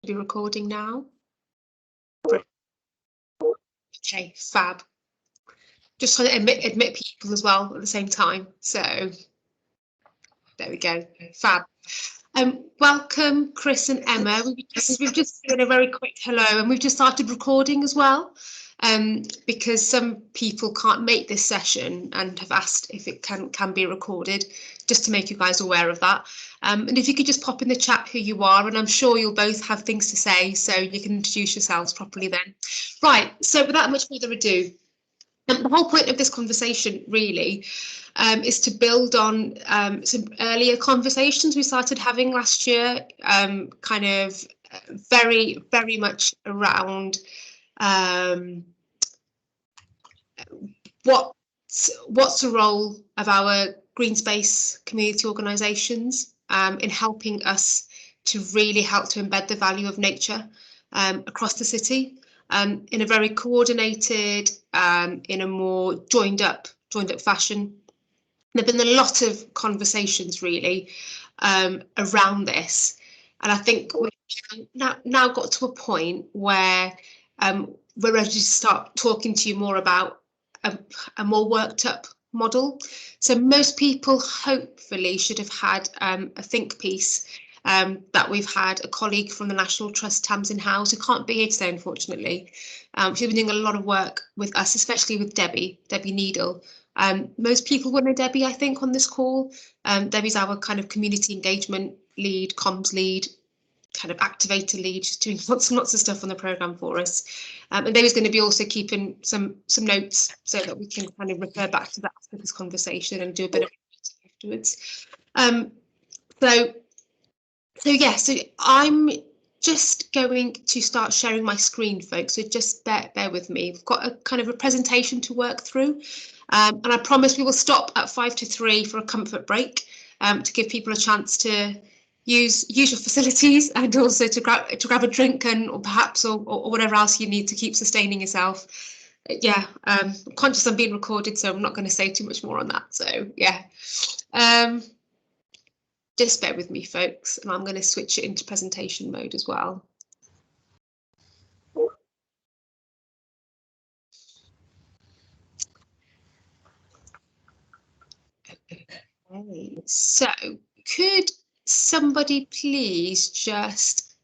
be recording now. Okay, fab. Just trying to admit people as well at the same time. So there we go. Fab. Welcome, Chris and Emma. We've just done a very quick hello, and we've just started recording as well, because some people can't make this session and have asked if it can be recorded, just to make you guys aware of that. And if you could just pop in the chat who you are, and I'm sure you'll both have things to say, so you can introduce yourselves properly then. Right, so without much further ado, the whole point of this conversation really is to build on some earlier conversations we started having last year, kind of very much around what's the role of our green space community organisations in helping us to really help to embed the value of nature across the city. In a very coordinated, in a more joined up fashion. There've been a lot of conversations really around this, and I think we've now got to a point where we're ready to start talking to you more about a more worked up model. So most people hopefully should have had a think piece that we've had a colleague from the National Trust, Tamsin House, who can't be here today, unfortunately. She's been doing a lot of work with us, especially with Debbie Needle. Most people will know Debbie, I think, on this call. Debbie's our kind of community engagement lead, comms lead, kind of activator lead. She's doing lots of stuff on the programme for us. And Debbie's going to be also keeping some notes so that we can kind of refer back to that after this conversation and do a bit of afterwards. So I'm just going to start sharing my screen, folks, so just bear with me. We've got a kind of a presentation to work through, and I promise we will stop at 2 to 3 for a comfort break, to give people a chance to use your facilities and also to grab a drink or perhaps or whatever else you need to keep sustaining yourself. Yeah, I'm conscious I'm being recorded, so I'm not going to say too much more on that. So yeah. Just bear with me, folks, and I'm going to switch it into presentation mode as well. Okay, so could somebody please just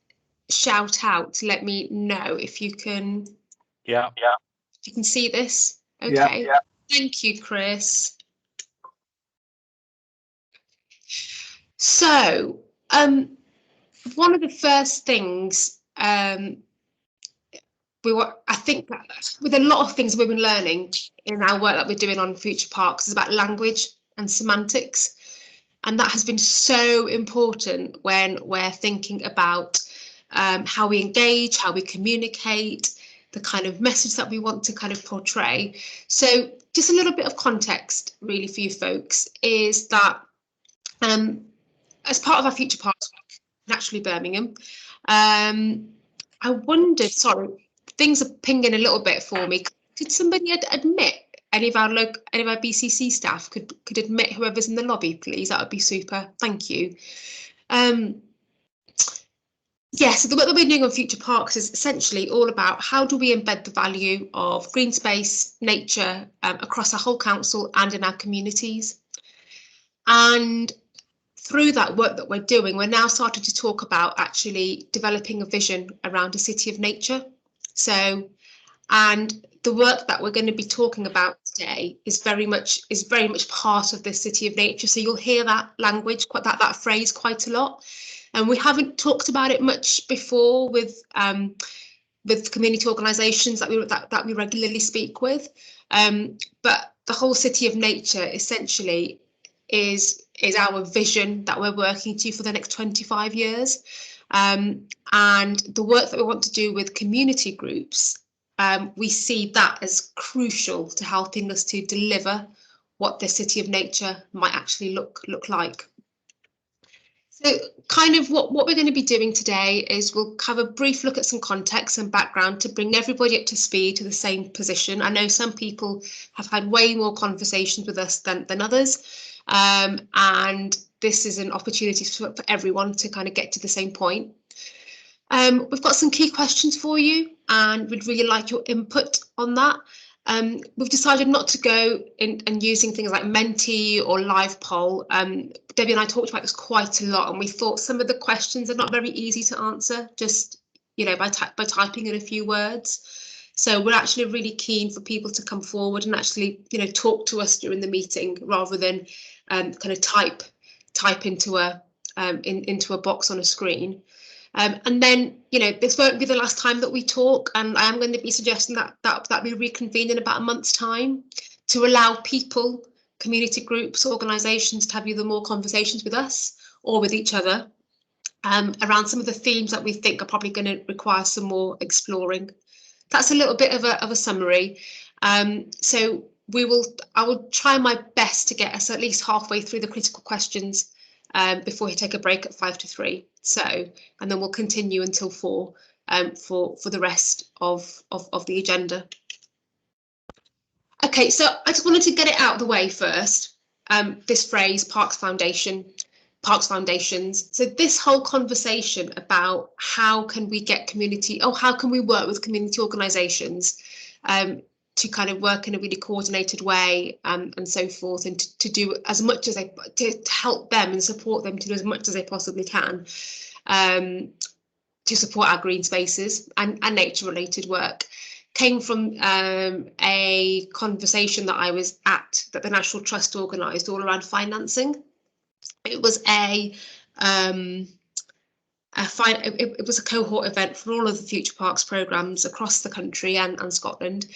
shout out to let me know if you can? Yeah. If you can see this? Okay. Yeah. Thank you, Chris. So, one of the first things I think with a lot of things we've been learning in our work that we're doing on Future Parks is about language and semantics, and that has been so important when we're thinking about how we engage, how we communicate, the kind of message that we want to kind of portray. So just a little bit of context really for you folks is that as part of our Future Parks work, Naturally Birmingham, I wondered, sorry, things are pinging a little bit for me. Could somebody admit any of our BCC staff could admit whoever's in the lobby, please? That would be super. Thank you. Yeah, so the work that we're doing on Future Parks is essentially all about how do we embed the value of green space, nature across our whole council and in our communities. And through that work that we're doing, we're now starting to talk about actually developing a vision around a city of nature. So, and the work that we're going to be talking about today is very much part of the city of nature. So you'll hear that language, that phrase quite a lot. And we haven't talked about it much before with community organisations that we regularly speak with. But the whole city of nature essentially is our vision that we're working to for the next 25 years. And the work that we want to do with community groups, we see that as crucial to helping us to deliver what the city of nature might actually look like. So kind of what we're going to be doing today is we'll have a brief look at some context and background to bring everybody up to speed to the same position. I know some people have had way more conversations with us than others, and this is an opportunity for everyone to kind of get to the same point. We've got some key questions for you, and we'd really like your input on that. We've decided not to go in and using things like Menti or live poll. Debbie and I talked about this quite a lot, and we thought some of the questions are not very easy to answer, just by typing in a few words. So we're actually really keen for people to come forward and actually talk to us during the meeting rather than kind of type into a into a box on a screen. And then, this won't be the last time that we talk, and I am going to be suggesting that we reconvene in about a month's time to allow people, community groups, organisations to have either more conversations with us or with each other around some of the themes that we think are probably going to require some more exploring. That's a little bit of a summary. So I will try my best to get us at least halfway through the critical questions before we take a break at 2 to 3. So, and then we'll continue until 4 for the rest of the agenda. Okay, so I just wanted to get it out of the way first. This phrase, Parks Foundations. So this whole conversation about how can we get how can we work with community organisations to kind of work in a really coordinated way and so forth, and to do as much as to help them and support them to do as much as they possibly can to support our green spaces and nature related work, came from a conversation that I was at that the National Trust organised all around financing. It was it was a cohort event for all of the Future Parks programmes across the country and Scotland,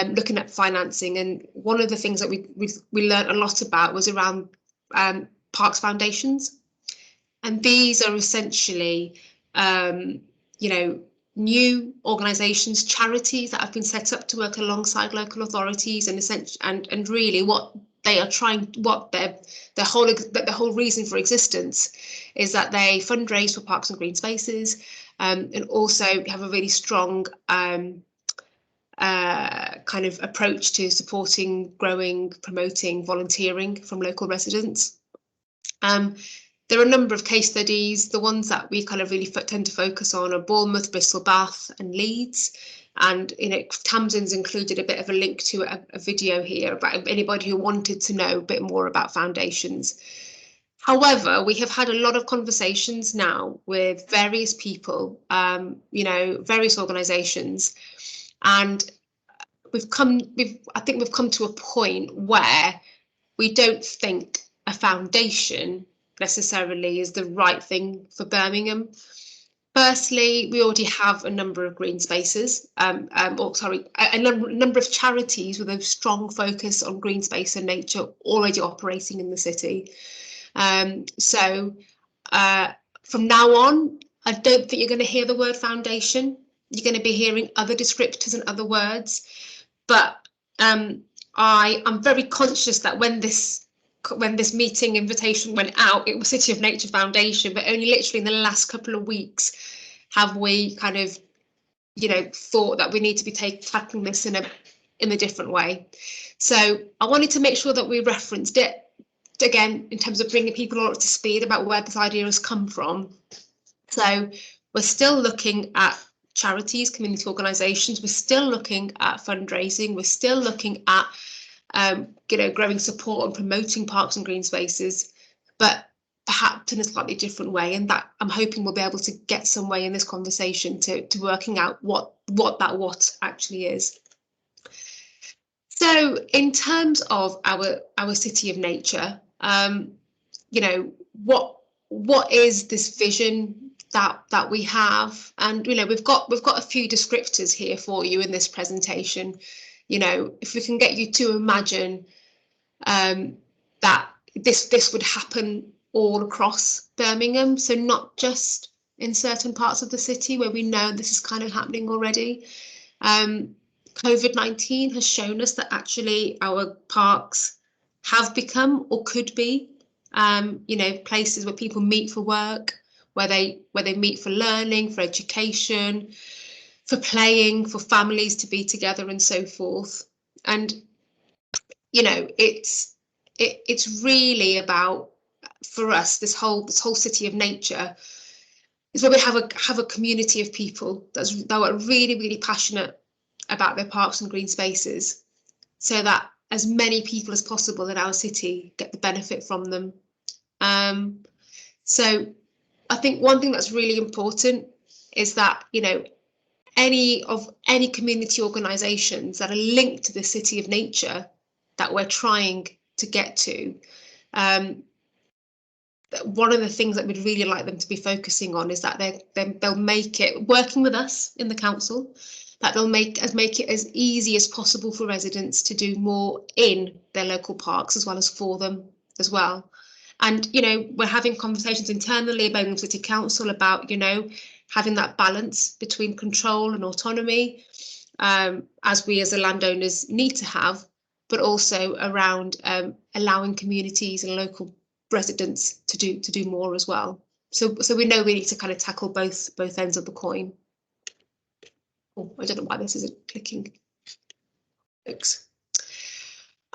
looking at financing. And one of the things that we learned a lot about was around Parks Foundations. And these are essentially, new organisations, charities that have been set up to work alongside local authorities, and really what they are trying, what their whole reason for existence is that they fundraise for parks and green spaces, and also have a really strong kind of approach to supporting, growing, promoting volunteering from local residents. There are a number of case studies. The ones that we kind of really tend to focus on are Bournemouth, Bristol, Bath and Leeds. And Tamsin's included a bit of a link to a video here about anybody who wanted to know a bit more about foundations. However, we have had a lot of conversations now with various people, various organisations, and I think we've come to a point where we don't think a foundation necessarily is the right thing for Birmingham. Firstly, we already have a number of green spaces, a number of charities with a strong focus on green space and nature already operating in the city. So from now on, I don't think you're going to hear the word foundation. You're going to be hearing other descriptors and other words. But I am very conscious that when this meeting invitation went out, it was City of Nature Foundation, but only literally in the last couple of weeks have we kind of, thought that we need to be tackling this in a different way. So I wanted to make sure that we referenced it again in terms of bringing people all up to speed about where this idea has come from. So we're still looking at charities, community organisations. We're still looking at fundraising. We're still looking at growing support and promoting parks and green spaces, but perhaps in a slightly different way. And that I'm hoping we'll be able to get some way in this conversation to working out what that actually is. So in terms of our City of Nature, what is this vision that we have? And we've got a few descriptors here for you in this presentation. If we can get you to imagine that this would happen all across Birmingham, so not just in certain parts of the city where we know this is kind of happening already. COVID-19 has shown us that actually our parks have become or could be places where people meet for work, where they meet for learning, for education, for playing, for families to be together and so forth. And it's really about, for us, this whole City of Nature is where we have a community of people that are really, really passionate about their parks and green spaces, so that as many people as possible in our city get the benefit from them. So I think one thing that's really important is that, you know, any community organisations that are linked to the City of Nature that we're trying to get to, one of the things that we'd really like them to be focusing on is that they'll make it, working with us in the council, that they'll make it as easy as possible for residents to do more in their local parks as well as for them as well. And, you know, we're having conversations internally about the City Council about, you know, having that balance between control and autonomy, as we as the landowners need to have, but also around allowing communities and local residents to do more as well. So we know we need to kind of tackle both ends of the coin. Oh, I don't know why this isn't clicking. Thanks.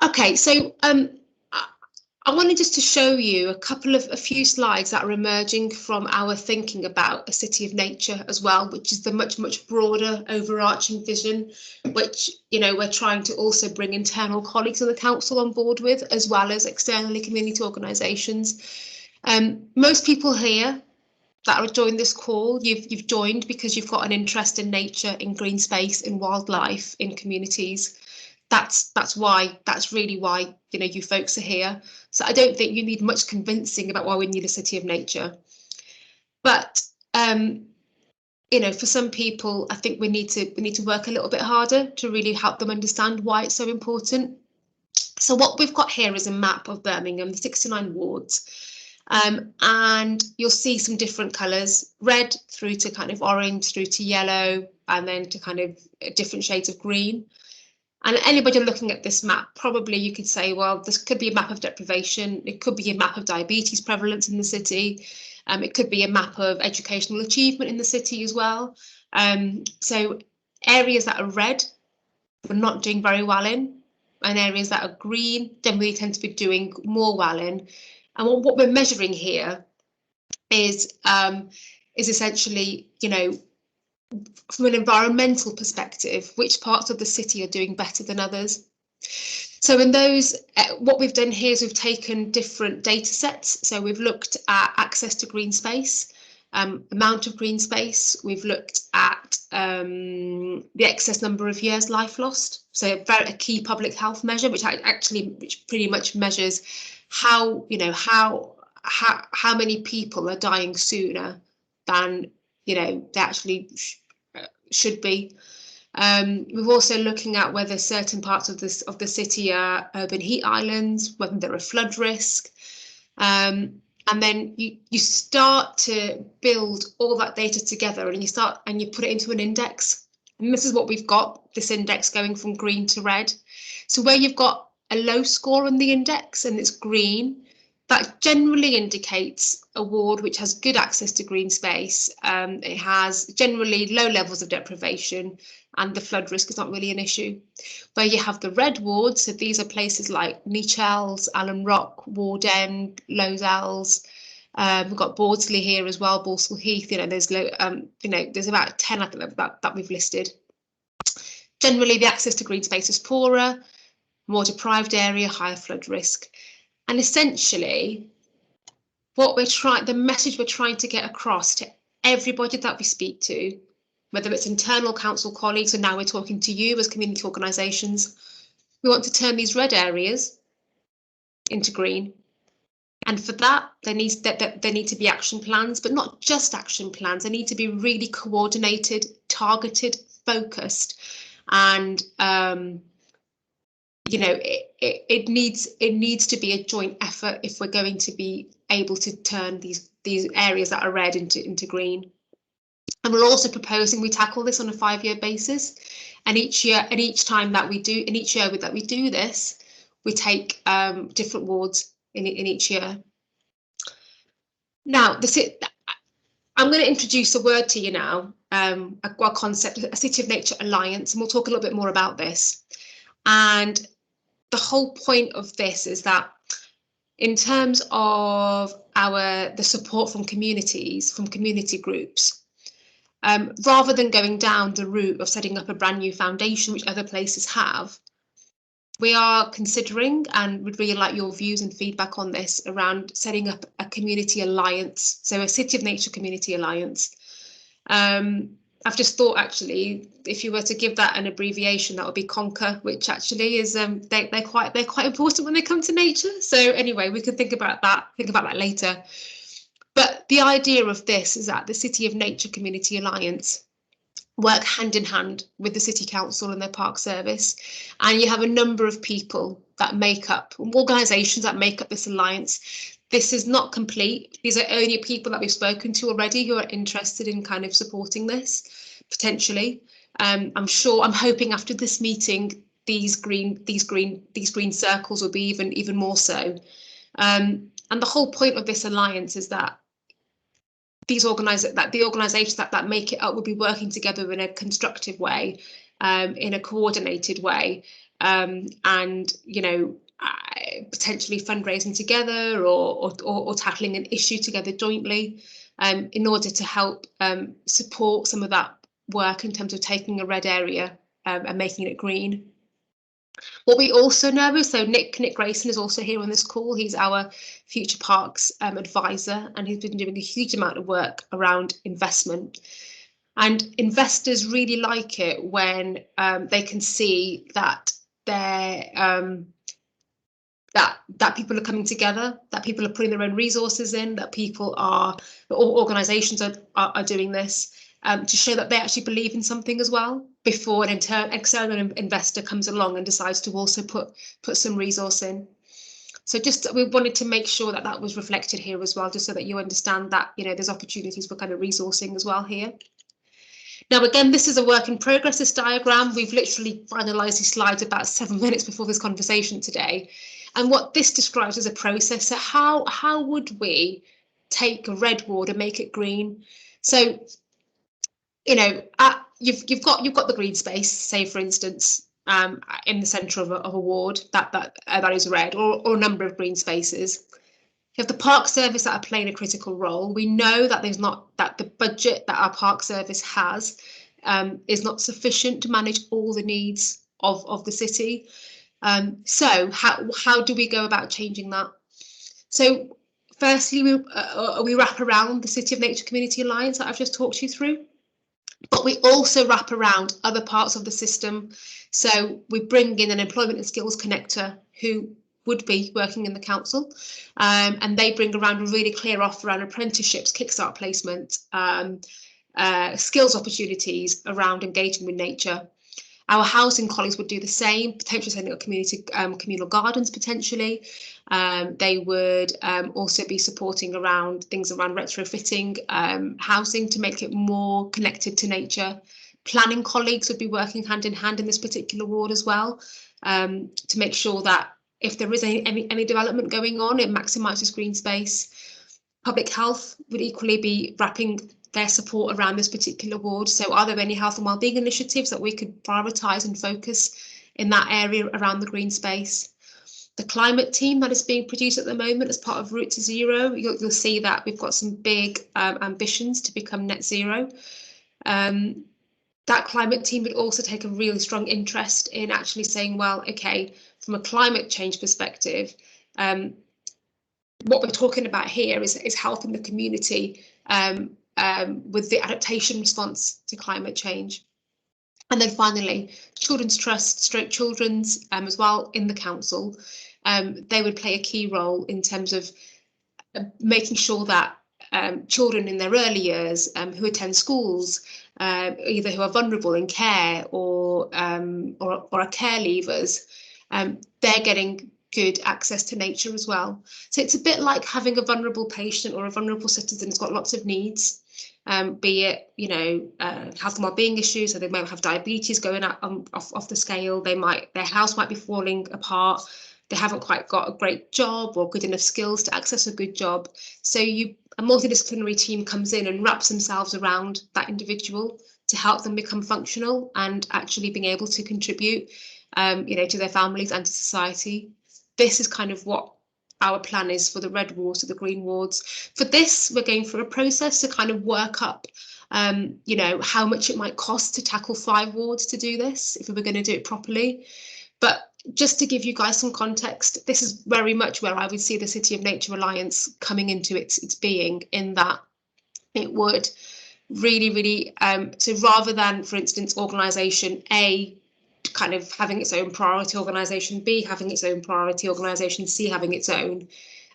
Okay, so I wanted just to show you a few slides that are emerging from our thinking about a city of nature as well, which is the much broader overarching vision, which, you know, we're trying to also bring internal colleagues of the council on board with, as well as externally community organisations. Most people here that have joined this call, you've joined because you've got an interest in nature, in green space, in wildlife, in communities. That's really why, you know, you folks are here. So I don't think you need much convincing about why we need a city of nature. But you know, for some people, I think we need to work a little bit harder to really help them understand why it's so important. So what we've got here is a map of Birmingham, the 69 wards. And you'll see some different colours, red through to kind of orange, through to yellow, and then to kind of different shades of green. And anybody looking at this map, probably you could say, well, this could be a map of deprivation. It could be a map of diabetes prevalence in the city. It could be a map of educational achievement in the city as well. So areas that are red, we're not doing very well in, and areas that are green generally tend to be doing more well in. And what we're measuring here is essentially, you know, from an environmental perspective, which parts of the city are doing better than others. So in those, what we've done here is we've taken different data sets. So we've looked at access to green space, amount of green space. We've looked at the excess number of years life lost. So a key public health measure, which pretty much measures how, you know, how many people are dying sooner than, you know, they actually should be. We're also looking at whether certain parts of the city are urban heat islands, whether they're a flood risk, and then you start to build all that data together, and you put it into an index. And this is what we've got, this index going from green to red. So where you've got a low score on the index and it's green, that generally indicates a ward which has good access to green space. It has generally low levels of deprivation, and the flood risk is not really an issue. Where you have the red wards, so these are places like Nechells, Allen Rock, Ward End, Lozells. We've got Bawdsley here as well, Borsall Heath. You know, there's about 10 I think that we've listed. Generally, the access to green space is poorer, more deprived area, higher flood risk. And essentially, the message we're trying to get across to everybody that we speak to, whether it's internal council colleagues, and now we're talking to you as community organisations, we want to turn these red areas into green. And for that, there need to be action plans, but not just action plans. They need to be really coordinated, targeted, focused, and you know, it needs to be a joint effort if we're going to be able to turn these areas that are red into green. And we're also proposing we tackle this on a 5-year basis, and each year that we do this, we take different wards in each year. Now, I'm going to introduce a word to you now, a concept, a City of Nature Alliance, and we'll talk a little bit more about this. And the whole point of this is that in terms of the support from communities, from community groups, rather than going down the route of setting up a brand new foundation, which other places have. We are considering, and would really like your views and feedback on this, around setting up a community alliance, so a City of Nature Community Alliance. I've just thought, actually, if you were to give that an abbreviation, that would be CONQUER, which actually is they're quite important when they come to nature. So anyway, we can think about that later. But the idea of this is that the City of Nature Community Alliance work hand in hand with the City Council and their Park Service, and you have a number of people that make up, organisations that make up this alliance. This is not complete. These are only people that we've spoken to already who are interested in kind of supporting this, potentially. I'm hoping after this meeting, these green circles will be even more so. And the whole point of this alliance is that the organisations that make it up will be working together in a constructive way, in a coordinated way, and potentially fundraising together or tackling an issue together jointly, in order to help support some of that work in terms of taking a red area and making it green. What we also know is, so Nick Grayson is also here on this call. He's our Future Parks advisor, and he's been doing a huge amount of work around investment. And investors really like it when they can see that that people are coming together, that people are putting their own resources in, that organisations are doing this. To show that they actually believe in something as well, before an external investor comes along and decides to also put some resource in. So we wanted to make sure that was reflected here as well, just so that you understand that there's opportunities for kind of resourcing as well here. Now, again, this is a work in progress, this diagram. We've literally finalised these slides about 7 minutes before this conversation today. And what this describes as a process, so how would we take a red ward and make it green? So you've got the green space, say for instance, in the centre of a ward that is red, or a number of green spaces. You have the Park Service that are playing a critical role. We know that the budget that our Park Service has is not sufficient to manage all the needs of the city. So how do we go about changing that? So firstly, we wrap around the City of Nature Community Alliance that I've just talked you through. But we also wrap around other parts of the system. So we bring in an employment and skills connector who would be working in the council, and they bring around a really clear offer around apprenticeships, kickstart placement, skills opportunities around engaging with nature. Our housing colleagues would do the same, potentially setting up communal gardens potentially. They would also be supporting things around retrofitting housing to make it more connected to nature. Planning colleagues would be working hand in hand in this particular ward as well, to make sure that if there is any development going on, it maximises green space. Public health would equally be wrapping their support around this particular ward. So are there any health and wellbeing initiatives that we could prioritise and focus in that area around the green space? The climate team that is being produced at the moment as part of Route to Zero, you'll see that we've got some big ambitions to become net zero. That climate team would also take a really strong interest in actually saying, well, okay, from a climate change perspective, what we're talking about here is helping the community with the adaptation response to climate change. And then finally, Children's Trust, Children's as well in the council, they would play a key role in terms of making sure that children in their early years who attend schools, either who are vulnerable in care or are care leavers, they're getting good access to nature as well. So it's a bit like having a vulnerable patient or a vulnerable citizen who's got lots of needs, be it health and wellbeing issues, so they might have diabetes going up off the scale, their house might be falling apart, they haven't quite got a great job or good enough skills to access a good job. So a multidisciplinary team comes in and wraps themselves around that individual to help them become functional and actually being able to contribute to their families and to society. This is kind of what our plan is for the red wards to the green wards. For this, we're going through a process to kind of work up, you know, how much it might cost to tackle 5 wards to do this, if we were going to do it properly. But just to give you guys some context, this is very much where I would see the City of Nature Alliance coming into its being, in that it would really, so rather than, for instance, organisation A kind of having its own priority organisation, B having its own priority organisation, C having its own,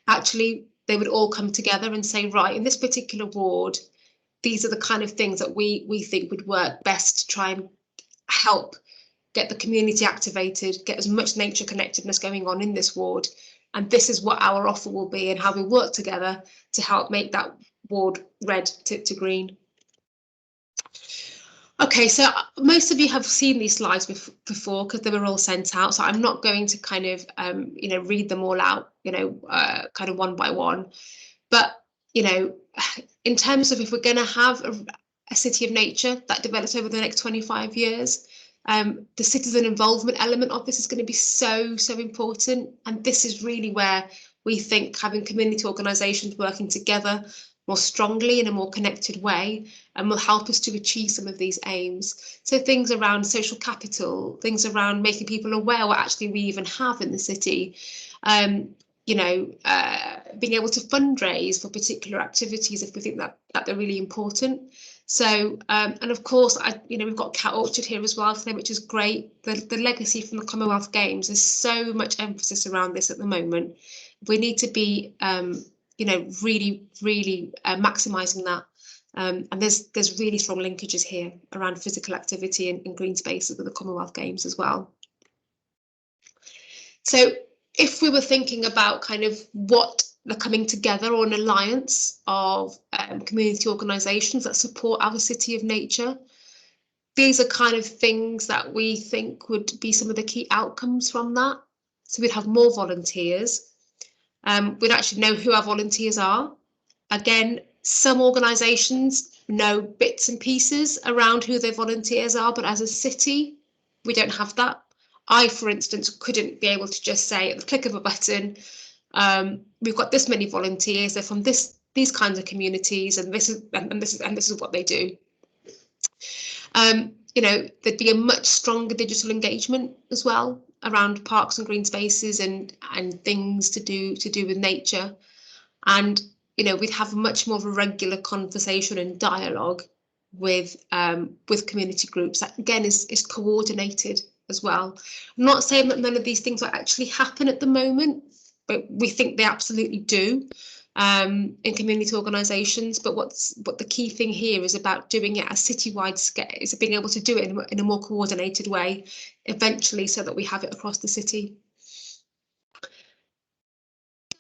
actually they would all come together and say, right, in this particular ward, these are the kind of things that we think would work best to try and help get the community activated, get as much nature connectedness going on in this ward. And this is what our offer will be, and how we work together to help make that ward red to green. Okay, so most of you have seen these slides before, because they were all sent out. So I'm not going to kind of, you know, read them all out, you know, kind of one by one. But, you know, in terms of if we're going to have a city of nature that develops over the next 25 years, the citizen involvement element of this is going to be so important. And this is really where we think having community organisations working together more strongly in a more connected way and will help us to achieve some of these aims. So things around social capital, things around making people aware what actually we even have in the city, you know, being able to fundraise for particular activities if we think that they're really important. So, and of course, you know, we've got Cat Orchard here as well today, which is great. The legacy from the Commonwealth Games, there's so much emphasis around this at the moment. We need to be, you know, really maximising that. And there's really strong linkages here around physical activity and green spaces with the Commonwealth Games as well. So if we were thinking about kind of what the coming together or an alliance of community organisations that support our City of Nature, these are kind of things that we think would be some of the key outcomes from that. So we'd have more volunteers. We'd actually know who our volunteers are. Again, some organisations know bits and pieces around who their volunteers are, but as a city, we don't have that. I, for instance, couldn't be able to just say at the click of a button, we've got this many volunteers, they're from these kinds of communities, and this is what they do. You know, there'd be a much stronger digital engagement as well around parks and green spaces and things to do with nature. And, you know, we'd have much more of a regular conversation and dialogue with community groups. That again is coordinated as well. I'm not saying that none of these things will actually happen at the moment, but we think they absolutely do in community organisations. But what the key thing here is about doing it at a citywide scale, is being able to do it in a more coordinated way eventually, so that we have it across the city.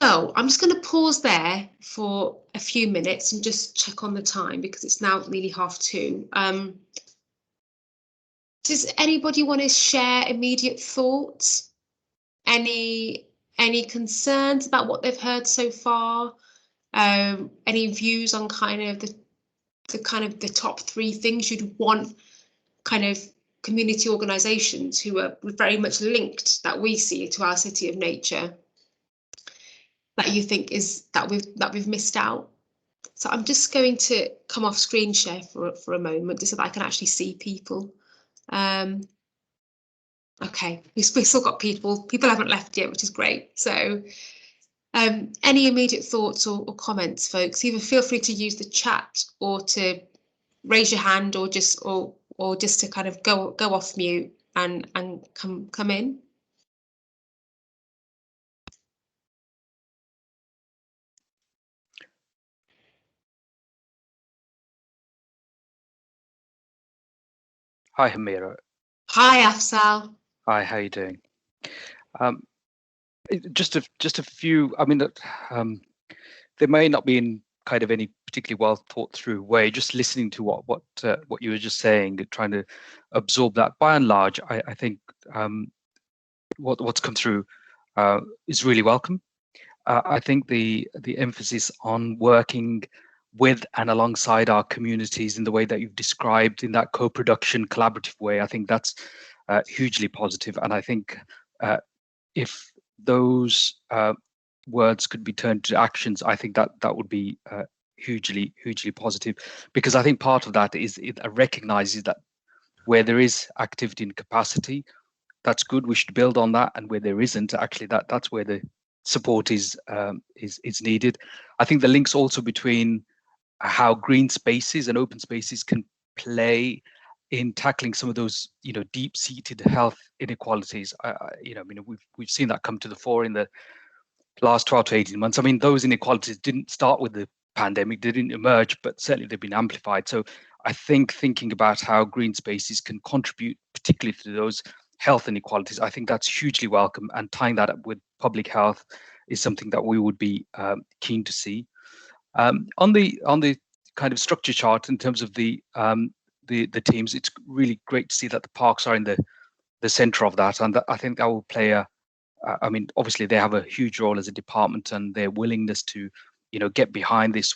So I'm just going to pause there for a few minutes and just check on the time, because it's now nearly 2:30. Does anybody want to share immediate thoughts? Any concerns about what they've heard so far? Any views on kind of the top 3 things you'd want kind of community organisations who are very much linked, that we see, to our City of Nature, that you think is that we've missed out? So I'm just going to come off screen share for a moment, just so that I can actually see people. Okay, we've still got people haven't left yet, which is great. So any immediate thoughts or comments, folks? Either feel free to use the chat, or to raise your hand, or just to kind of go off mute and come in. Hi, Hamira. Hi, Afsal. Hi, how are you doing? Just a few. I mean, there may not be in kind of any particularly well thought through way. Just listening to what you were just saying, trying to absorb that. By and large, I think what's come through is really welcome. I think the emphasis on working with and alongside our communities in the way that you've described, in that co-production collaborative way, I think that's hugely positive. And I think if those words could be turned to actions, I think that would be hugely positive, because I think part of that is it recognizes that where there is activity and capacity, that's good. We should build on that, and where there isn't, actually, that's where the support is needed. I think the links also between how green spaces and open spaces can play in tackling some of those, deep-seated health inequalities. We've seen that come to the fore in the last 12 to 18 months. I mean, those inequalities didn't start with the pandemic, they didn't emerge, but certainly they've been amplified. So I think thinking about how green spaces can contribute, particularly to those health inequalities, I think that's hugely welcome, and tying that up with public health is something that we would be keen to see. On the kind of structure chart in terms of the teams, it's really great to see that the parks are in the center of that, and I think that will play obviously they have a huge role as a department, and their willingness to, get behind this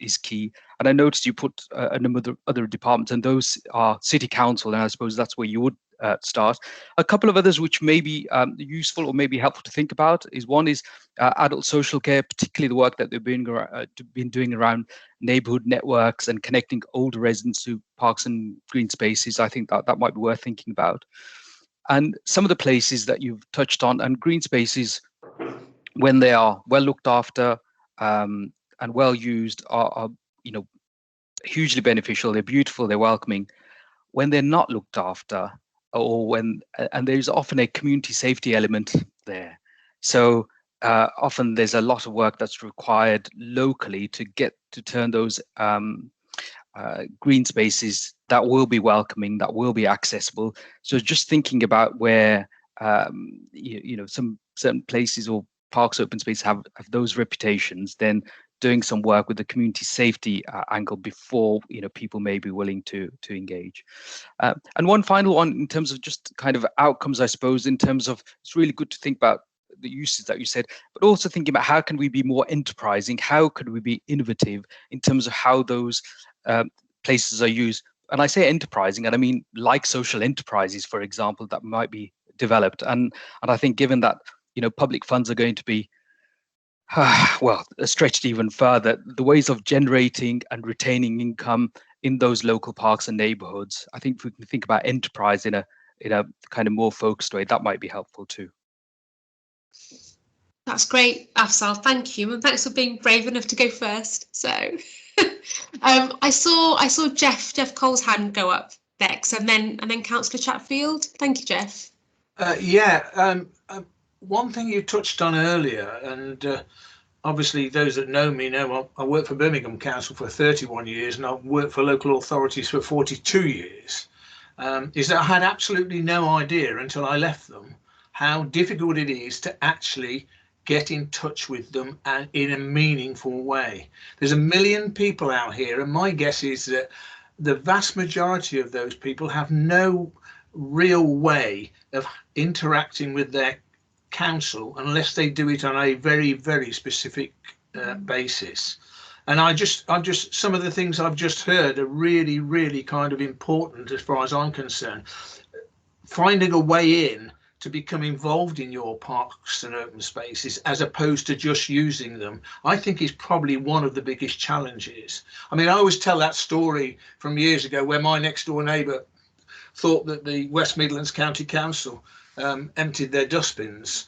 is key. And I noticed you put a number of other departments, and those are city council, and I suppose that's where you would start. A couple of others which may be useful or maybe helpful to think about is one is adult social care, particularly the work that they've been doing around neighborhood networks and connecting older residents to parks and green spaces. I think that might be worth thinking about. And some of the places that you've touched on, and green spaces, when they are well looked after and well used, are hugely beneficial. They're beautiful, they're welcoming. When they're not looked after, and there's often a community safety element there. So often there's a lot of work that's required locally to turn those green spaces that will be welcoming, that will be accessible. So just thinking about where some certain places or parks, open space have those reputations, then doing some work with the community safety angle before people may be willing to engage. And one final one in terms of just kind of outcomes, I suppose, in terms of, it's really good to think about the uses that you said, but also thinking about how can we be more enterprising, how could we be innovative in terms of how those places are used. And I say enterprising, and I mean like social enterprises, for example, that might be developed. And I think given that public funds are going to be stretched even further, the ways of generating and retaining income in those local parks and neighborhoods, I think if we can think about enterprise in a kind of more focused way, that might be helpful too. That's great, Afzal. Thank you, and thanks for being brave enough to go first. So, I saw Jeff Cole's hand go up next, and then Councillor Chatfield. Thank you, Jeff. One thing you touched on earlier, and obviously those that know me know I worked for Birmingham Council for 31 years, and I've worked for local authorities for 42 years. Is that I had absolutely no idea until I left them how difficult it is to actually get in touch with them and in a meaningful way. There's a million people out here, and my guess is that the vast majority of those people have no real way of interacting with their council unless they do it on a very, very specific basis. And I just some of the things I've just heard are really, really kind of important as far as I'm concerned. Finding a way in to become involved in your parks and open spaces as opposed to just using them, I think is probably one of the biggest challenges. I mean, I always tell that story from years ago where my next door neighbour thought that the West Midlands County Council emptied their dustbins,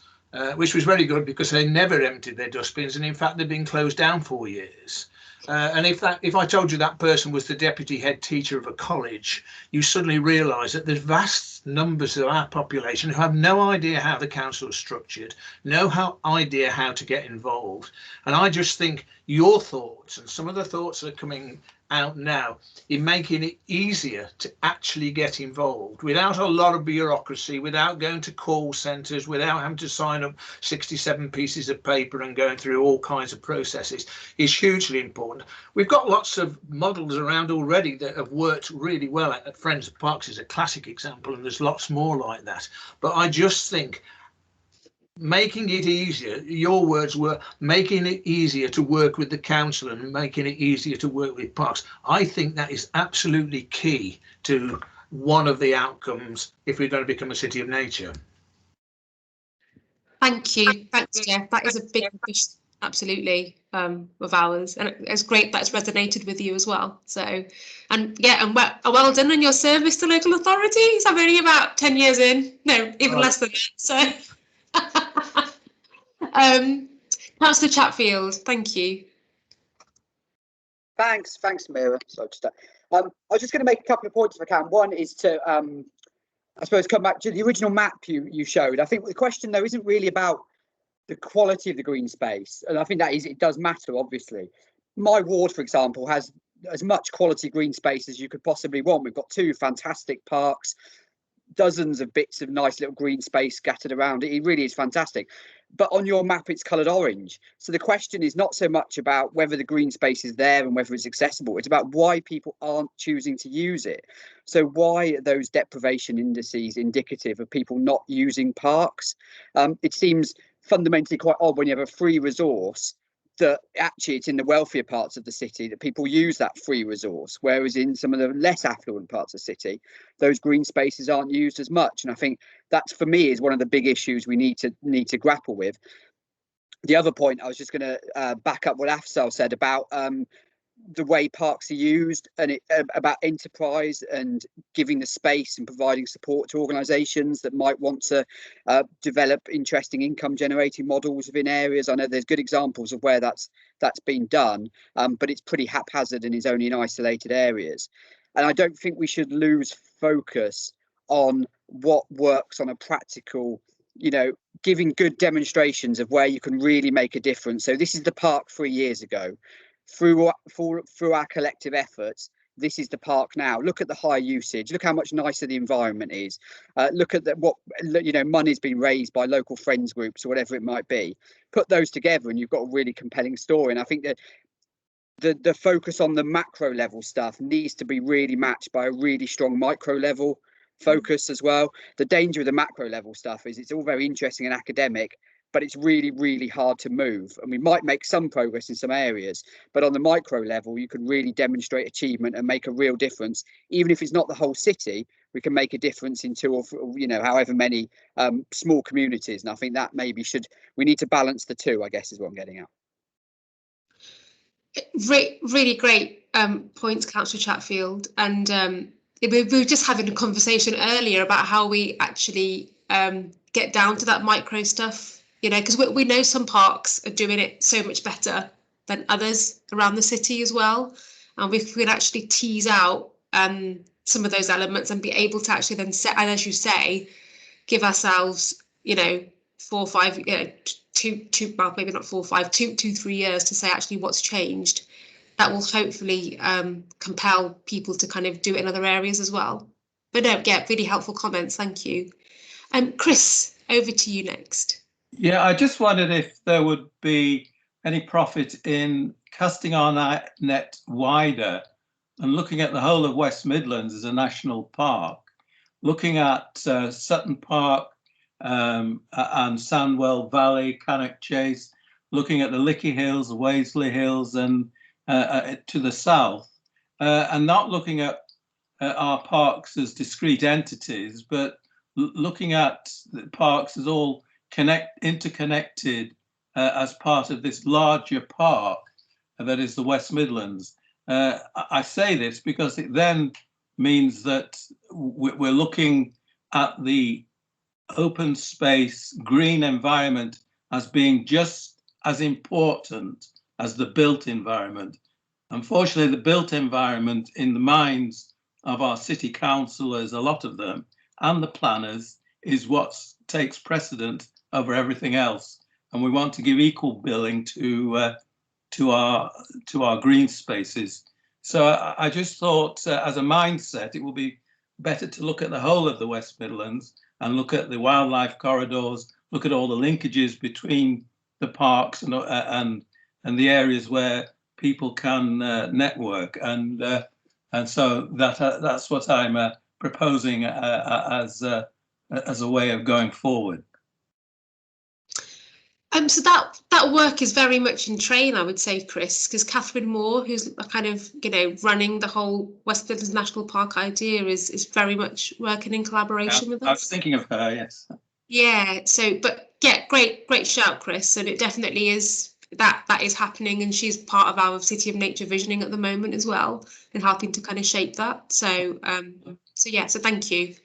which was very good because they never emptied their dustbins, and in fact they've been closed down for years. And if I told you that person was the deputy head teacher of a college, you suddenly realise that there's vast numbers of our population who have no idea how the council is structured, no idea how to get involved. And I just think your thoughts and some of the thoughts that are coming out now in making it easier to actually get involved without a lot of bureaucracy, without going to call centres, without having to sign up 67 pieces of paper and going through all kinds of processes is hugely important. We've got lots of models around already that have worked really well. At Friends of Parks is a classic example, and there's lots more like that. But I just think making it easier, your words were making it easier to work with the council and making it easier to work with parks. I think that is absolutely key to one of the outcomes if we're going to become a city of nature. Thank you. Thanks, Jeff. That is a big push, absolutely, of ours, and it's great that's resonated with you as well. So, and yeah, and well done on your service to local authorities. I'm only about 10 years in, no, even less than that. So, Councillor Chatfield, thank you. Thanks, Mira. So just, I was just going to make a couple of points if I can. One is to, I suppose, come back to the original map you showed. I think the question though isn't really about the quality of the green space, and I think that it does matter. Obviously, my ward, for example, has as much quality green space as you could possibly want. We've got 2 fantastic parks, dozens of bits of nice little green space scattered around. It really is fantastic. But on your map, it's coloured orange. So the question is not so much about whether the green space is there and whether it's accessible. It's about why people aren't choosing to use it. So why are those deprivation indices indicative of people not using parks? It seems fundamentally quite odd when you have a free resource that actually it's in the wealthier parts of the city that people use that free resource, whereas in some of the less affluent parts of the city, those green spaces aren't used as much. And I think that's, for me, is one of the big issues we need to grapple with. The other point, I was just going to back up what Afzal said about the way parks are used, and about enterprise and giving the space and providing support to organisations that might want to develop interesting income generating models within areas. I know there's good examples of where that's been done, but it's pretty haphazard and is only in isolated areas. And I don't think we should lose focus on what works on a practical, giving good demonstrations of where you can really make a difference. So this is the park 3 years ago. Through our collective efforts, this is the park now. Look at the high usage. Look how much nicer the environment is. Look at what money's been raised by local friends groups or whatever it might be. Put those together, and you've got a really compelling story. And I think that the focus on the macro level stuff needs to be really matched by a really strong micro level focus as well. The danger of the macro level stuff is it's all very interesting and academic, but it's really, really hard to move. And we might make some progress in some areas, but on the micro level, you can really demonstrate achievement and make a real difference. Even if it's not the whole city, we can make a difference in 2 or however many small communities. And I think that maybe we need to balance the 2, I guess, is what I'm getting at. Really great points, Councillor Chatfield. And we were just having a conversation earlier about how we actually get down to that micro stuff. Because we know some parks are doing it so much better than others around the city as well. And if we can actually tease out some of those elements and be able to actually then set, and as you say, give ourselves, 4 or 5, well, maybe not 4 or 5, 2, 3 years to say actually what's changed. That will hopefully compel people to kind of do it in other areas as well. But no, yeah, really helpful comments. Thank you. Chris, over to you next. Yeah, I just wondered if there would be any profit in casting our net wider and looking at the whole of West Midlands as a national park, looking at Sutton Park and Sandwell Valley, Cannock Chase, looking at the Lickey Hills, the Waisley Hills, and to the south, and not looking at our parks as discrete entities, but looking at the parks as all interconnected as part of this larger park that is the West Midlands. I say this because it then means that we're looking at the open space, green environment as being just as important as the built environment. Unfortunately, the built environment in the minds of our city councillors, a lot of them, and the planners, is what takes precedent over everything else, and we want to give equal billing to our green spaces. So I just thought, as a mindset, it will be better to look at the whole of the West Midlands and look at the wildlife corridors, look at all the linkages between the parks and the areas where people can network, and so that's what I'm proposing as a way of going forward. So that work is very much in train, I would say, Chris, because Catherine Moore, who's kind of running the whole West Midlands National Park idea, is very much working in collaboration with us. I was thinking of her, yes. Yeah. So, but yeah, great shout, Chris, and it definitely is that is happening, and she's part of our City of Nature visioning at the moment as well, and helping to kind of shape that. So yeah, so thank you.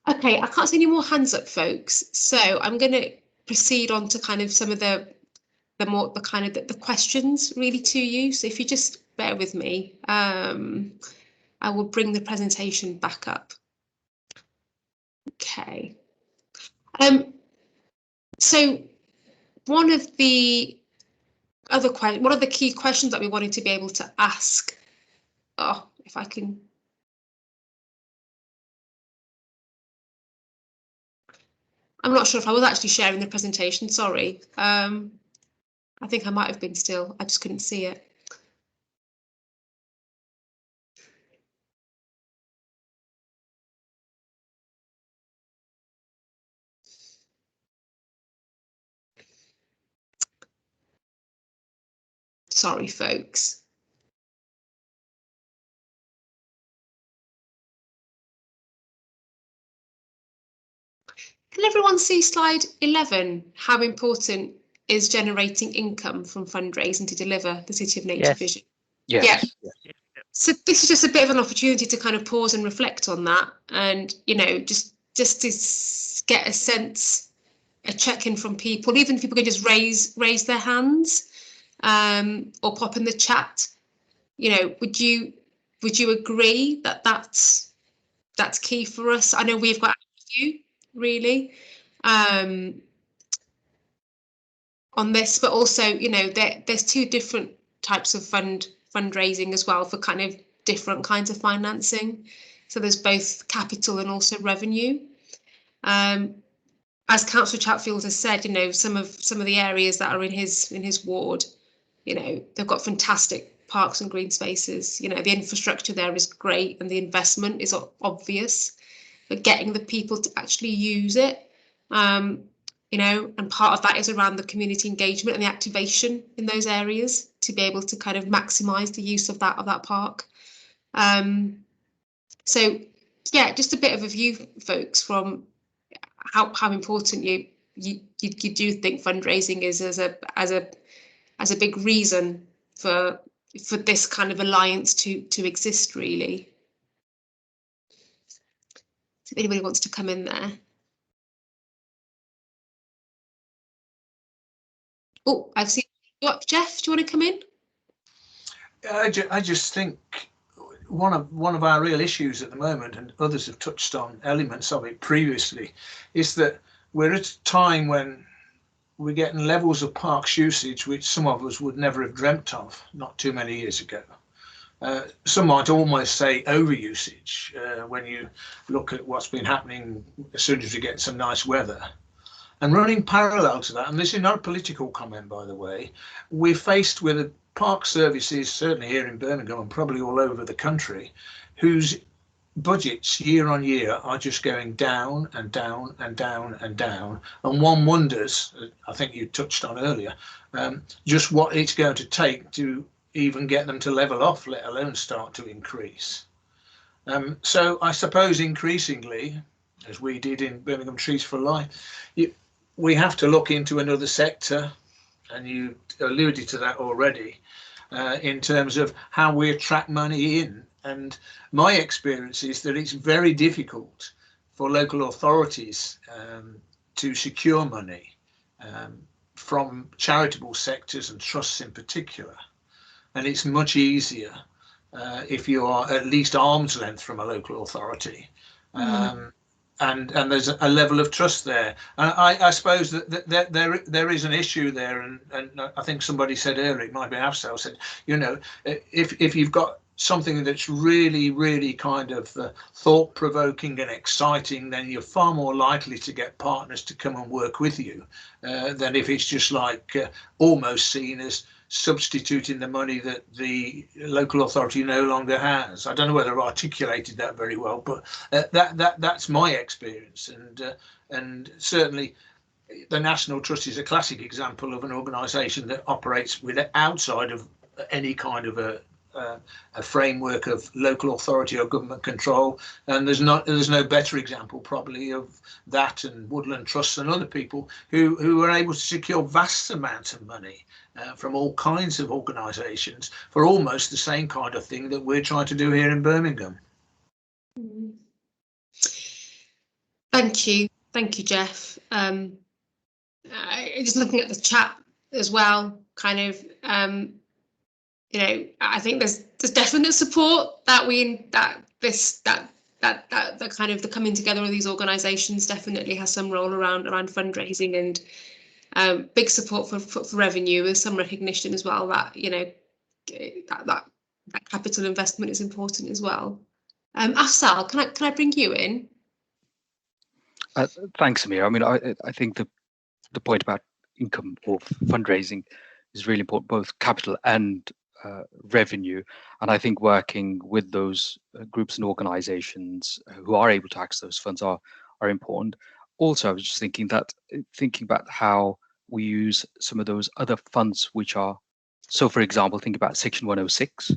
Okay, I can't see any more hands up, folks. So I'm going to proceed on to kind of some of the questions really to you. So if you just bear with me, I will bring the presentation back up. Okay. So one of the key questions that we wanted to be able to ask, if I can. I'm not sure if I was actually sharing the presentation, sorry. I think I might have been still, I just couldn't see it. Sorry, folks. Can everyone see slide 11? How important is generating income from fundraising to deliver the City of Nature vision? Yes. Yeah. So this is just a bit of an opportunity to kind of pause and reflect on that, and just to get a sense, a check-in from people, even if people can just raise their hands, or pop in the chat. Would you agree that that's key for us? I know we've got a few really on this, but also there's two different types of fundraising as well for kind of different kinds of financing. So there's both capital and also revenue. As Councillor Chatfield has said, some of the areas that are in his ward, they've got fantastic parks and green spaces. The infrastructure there is great and the investment is obvious, but getting the people to actually use it, and part of that is around the community engagement and the activation in those areas to be able to kind of maximise the use of that park. So yeah, just a bit of a view, folks, from how important you do think fundraising is as a big reason for this kind of alliance to exist, really. So if anybody wants to come in there. Oh, I've seen you up, Jeff. Do you want to come in? I just think one of our real issues at the moment, and others have touched on elements of it previously, is that we're at a time when we're getting levels of parks usage which some of us would never have dreamt of not too many years ago. Some might almost say overusage when you look at what's been happening as soon as we get some nice weather. And running parallel to that, and this is not a political comment, by the way, we're faced with a park services, certainly here in Birmingham and probably all over the country, whose budgets year on year are just going down and down and down and down. And one wonders, I think you touched on earlier, just what it's going to take to even get them to level off, let alone start to increase. So I suppose increasingly, as we did in Birmingham Trees for Life, we have to look into another sector, and you alluded to that already, in terms of how we attract money in. And my experience is that it's very difficult for local authorities to secure money from charitable sectors and trusts in particular. And it's much easier if you are at least arm's length from a local authority. And there's a level of trust there. And I suppose that there is an issue there, and I think somebody said earlier, it might be Afsal said, if you've got something that's really kind of thought-provoking and exciting, then you're far more likely to get partners to come and work with you than if it's just like almost seen as substituting the money that the local authority no longer has. I don't know whether I articulated that very well, but that's my experience, and certainly the National Trust is a classic example of an organisation that operates with outside of any kind of a a framework of local authority or government control, and there's no better example probably of that, and Woodland Trusts and other people who are able to secure vast amounts of money from all kinds of organisations for almost the same kind of thing that we're trying to do here in Birmingham. Thank you, Jeff. Just looking at the chat as well, kind of, you know, I think there's definite support that the kind of the coming together of these organisations definitely has some role around fundraising, and big support for revenue, with some recognition as well that, you know, that capital investment is important as well. Afzal, can I bring you in? Thanks, Amir. I mean, I think the point about income or fundraising is really important, both capital and revenue. And I think working with those groups and organizations who are able to access those funds are important. Also, I was just thinking about how we use some of those other funds which are, so for example, think about Section 106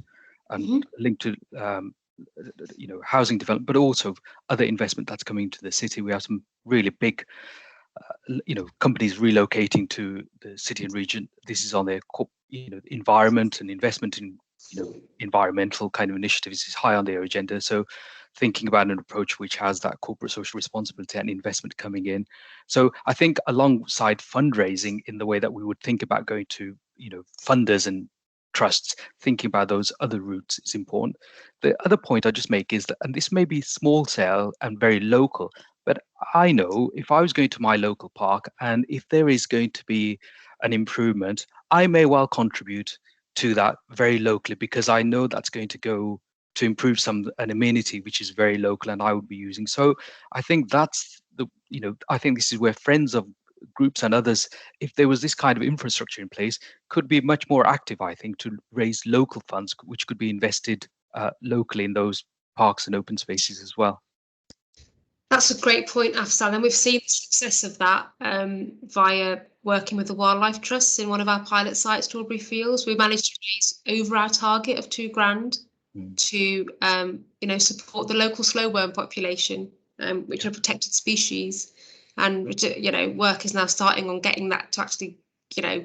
and linked to you know, housing development, but also other investment that's coming to the city. We have some really big you know, companies relocating to the city and region. This is on their, you know, environment and investment in, you know, environmental kind of initiatives is high on their agenda. So thinking about an approach which has that corporate social responsibility and investment coming in. So I think alongside fundraising in the way that we would think about going to, you know, funders and trusts, thinking about those other routes is important. The other point I just make is that, and this may be small scale and very local, but I know if I was going to my local park and if there is going to be an improvement, I may well contribute to that very locally, because I know that's going to go to improve an amenity which is very local and I would be using. So I think that's you know, I think this is where friends of groups and others, if there was this kind of infrastructure in place, could be much more active, I think, to raise local funds which could be invested locally in those parks and open spaces as well. That's a great point, Afzal, and we've seen the success of that via working with the Wildlife Trusts in one of our pilot sites, Strawberry Fields. We managed to raise over our target of £2,000 to, you know, support the local slow worm population, which are protected species, and, you know, work is now starting on getting that to actually, you know,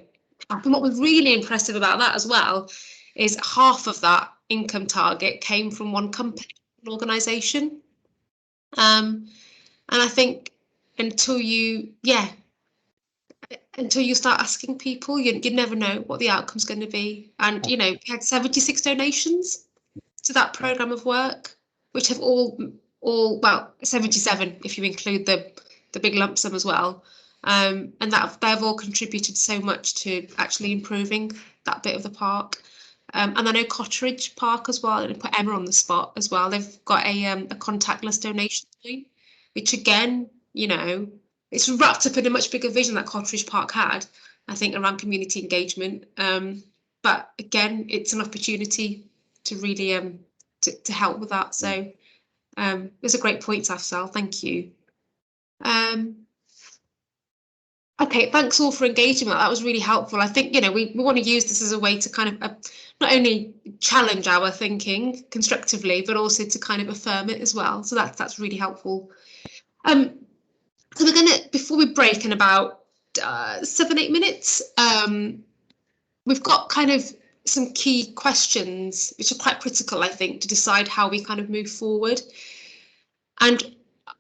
happen. What was really impressive about that as well is half of that income target came from one company, an organisation. And I think until you start asking people, you never know what the outcome's going to be. And, you know, we had 76 donations to that programme of work, which have all well, 77 if you include the big lump sum as well. And that they've all contributed so much to actually improving that bit of the park. And I know Cotteridge Park as well, and put Emma on the spot as well. They've got a contactless donation point, which again, you know, it's wrapped up in a much bigger vision that Cotteridge Park had, I think, around community engagement. But again, it's an opportunity to really to help with that. So it's a great point, Afzal. Thank you. Okay, thanks all for engaging with that. That was really helpful. I think, you know, we want to use this as a way to kind of not only challenge our thinking constructively, but also to kind of affirm it as well. So that's really helpful. So we're going to, before we break in about 7-8 minutes, we've got kind of some key questions which are quite critical, I think, to decide how we kind of move forward. And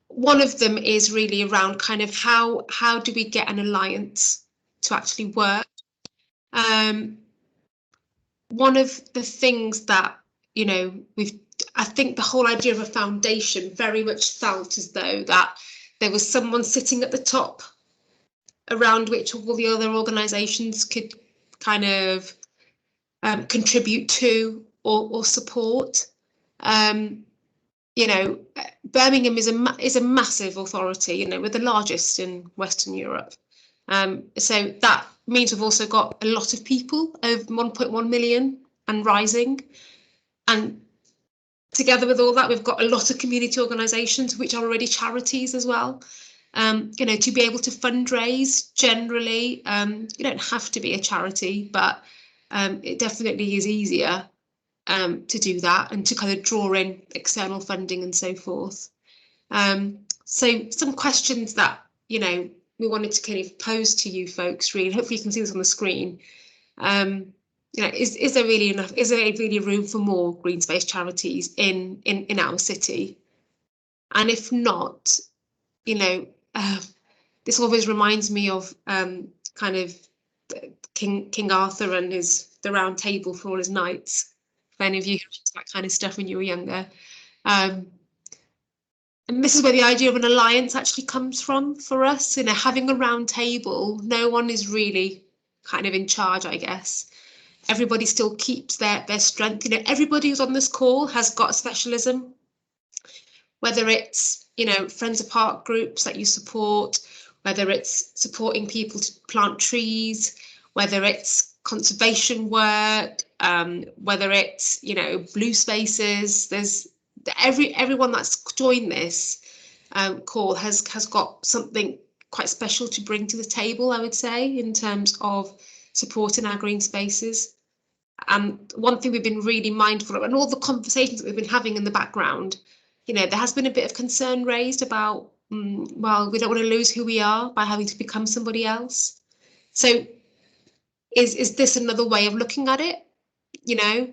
one of them is really around kind of how do we get an alliance to actually work. One of the things that, you know, I think the whole idea of a foundation very much felt as though that there was someone sitting at the top around which all the other organisations could kind of contribute to or support. You know, Birmingham is a massive authority. You know, we're the largest in Western Europe. So that means we've also got a lot of people, over 1.1 million and rising. And together with all that, we've got a lot of community organisations which are already charities as well. You know, to be able to fundraise generally, you don't have to be a charity, but it definitely is easier to do that and to kind of draw in external funding and so forth. So some questions that, you know, we wanted to kind of pose to you folks, really. Hopefully you can see this on the screen. You know, is there really enough? Is there really room for more green space charities in our city? And if not, you know, this always reminds me of kind of King Arthur and the Round Table for all his knights. If any of you watched that kind of stuff when you were younger. And this is where the idea of an alliance actually comes from for us. You know, having a round table, no one is really kind of in charge, I guess. Everybody still keeps their strength. You know, everybody who's on this call has got a specialism, whether it's, you know, Friends of Park groups that you support, whether it's supporting people to plant trees, whether it's conservation work, whether it's, you know, blue spaces. There's everyone that's joined this call has got something quite special to bring to the table, I would say, in terms of supporting our green spaces. And one thing we've been really mindful of, and all the conversations that we've been having in the background, you know, there has been a bit of concern raised about, well, we don't want to lose who we are by having to become somebody else. So is this another way of looking at it? You know,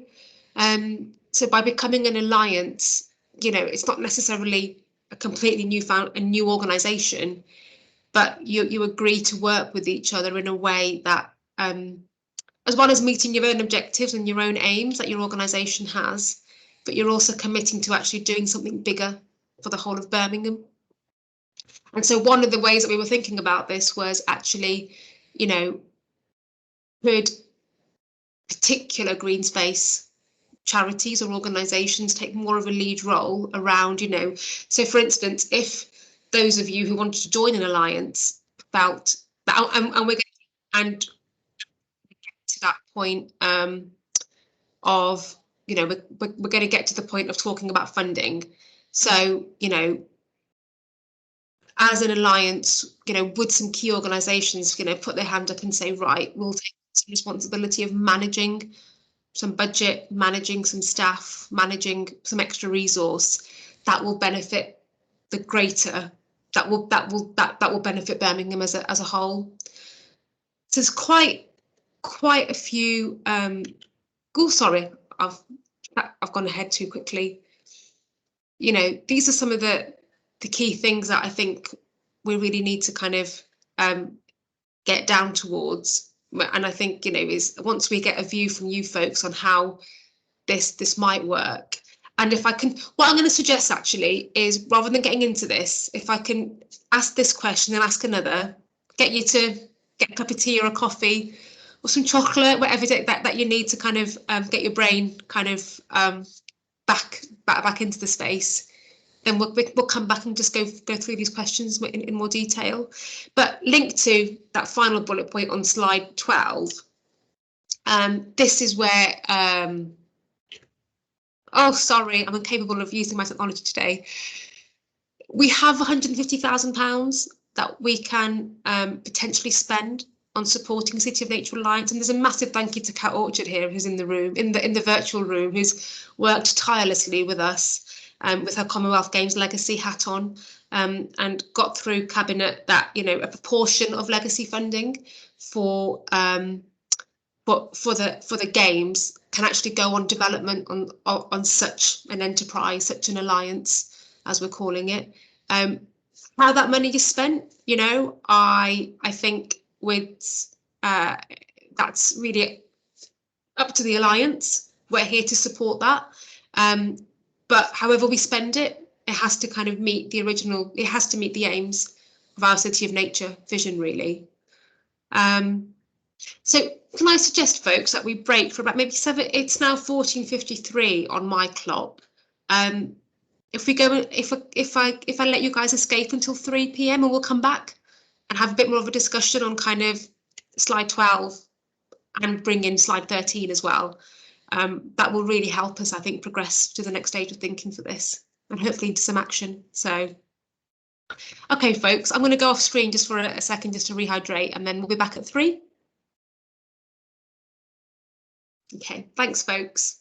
so by becoming an alliance, you know, it's not necessarily a completely new organisation, but you agree to work with each other in a way that, as well as meeting your own objectives and your own aims that your organisation has, but you're also committing to actually doing something bigger for the whole of Birmingham. And so one of the ways that we were thinking about this was actually, you know, could particular green space charities or organisations take more of a lead role around, you know, so for instance, if those of you who wanted to join an alliance felt that, and we're going to, and to that point of, you know, we're going to get to the point of talking about funding. So, you know, as an alliance, you know, would some key organisations, you know, put their hand up and say, right, we'll take some responsibility of managing some budget, managing some staff, managing some extra resource that will benefit the greater, that will benefit Birmingham as a whole. So there's quite a few. Oh, sorry, I've gone ahead too quickly. You know, these are some of the key things that I think we really need to kind of get down towards. And I think, you know, is once we get a view from you folks on how this might work. And if I can, what I'm going to suggest actually is, rather than getting into this, if I can ask this question and ask another, get you to get a cup of tea or a coffee or some chocolate, whatever that you need to kind of get your brain kind of back into the space. Then we'll come back and just go through these questions in more detail. But linked to that final bullet point on slide 12, this is where, oh, sorry, I'm incapable of using my technology today. We have £150,000 that we can potentially spend on supporting City of Nature Alliance, and there's a massive thank you to Cat Orchard here, who's in the room, in the virtual room, who's worked tirelessly with us with her Commonwealth Games legacy hat on, and got through cabinet that, you know, a proportion of legacy funding for the games can actually go on development on such an enterprise, such an alliance, as we're calling it. How that money is spent, you know, I think with that's really up to the alliance. We're here to support that, but however we spend it, it has to kind of meet the original. It has to meet the aims of our City of Nature vision, really. So can I suggest, folks, that we break for about maybe 7? It's now 14:53 on my clock. If we go, if I let you guys escape until 3 p.m. and we'll come back and have a bit more of a discussion on kind of slide 12 and bring in slide 13 as well. That will really help us, I think, progress to the next stage of thinking for this and hopefully into some action. So, okay, folks, I'm going to go off screen just for a second just to rehydrate, and then we'll be back at 3. Okay, thanks, folks.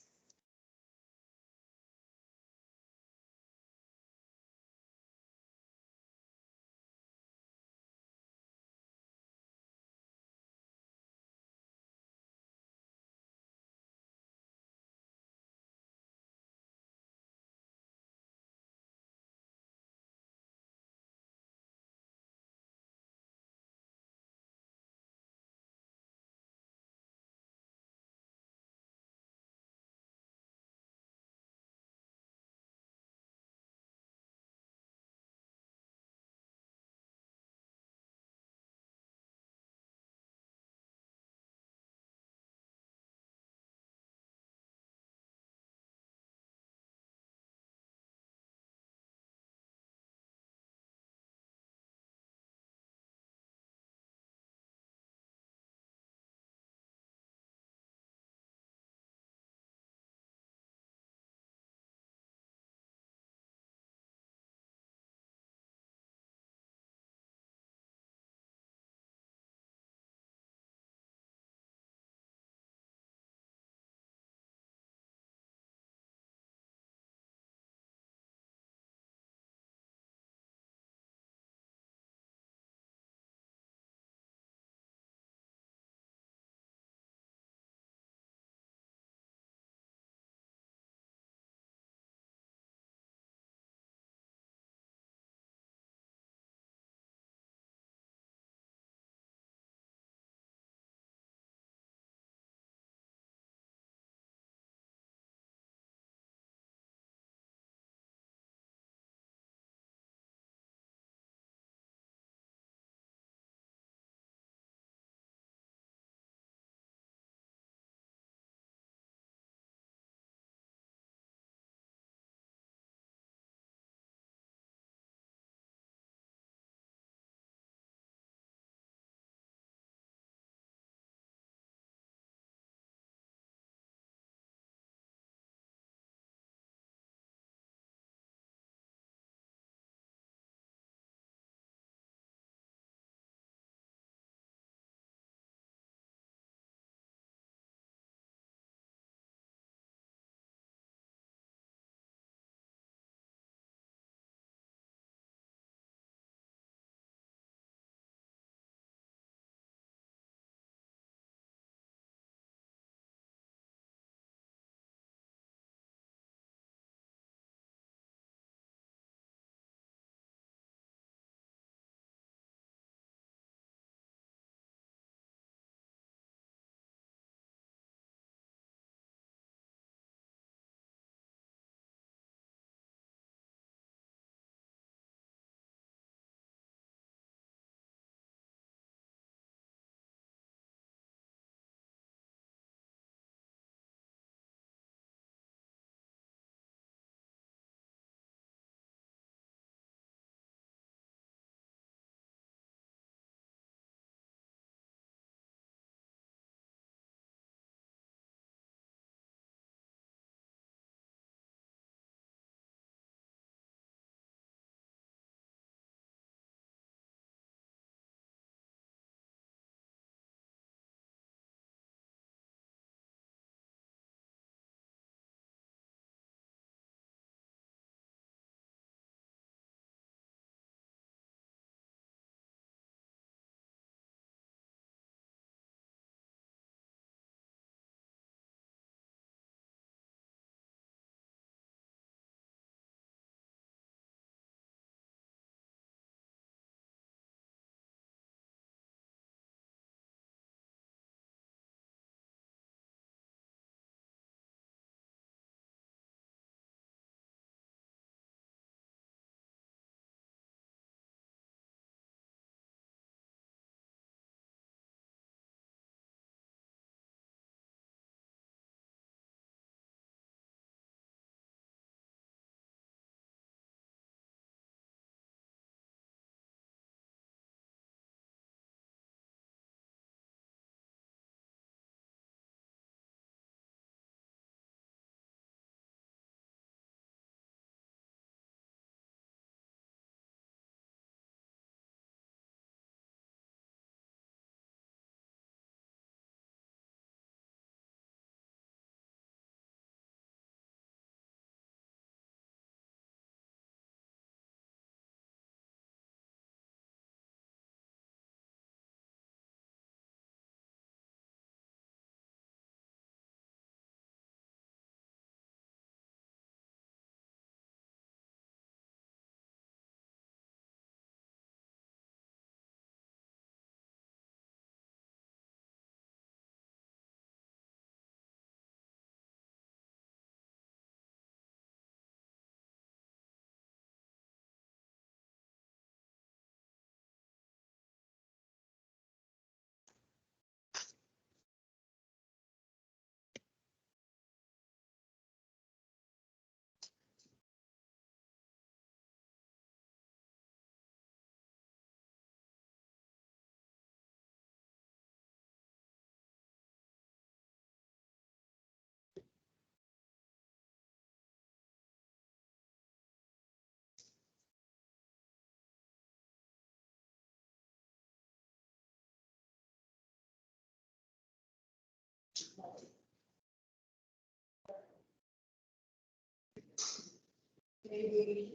Maybe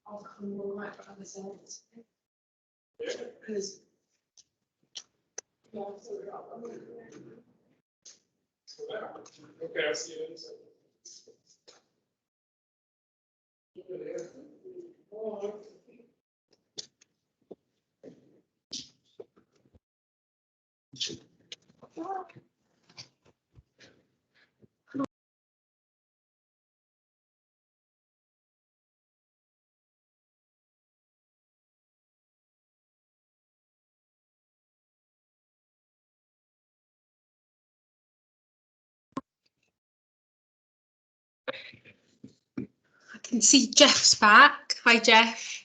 I'll come on right by the sides. Because okay, I'll see you in a second. I can see Jeff's back. Hi, Jeff.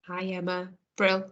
Hi, Emma. Brill.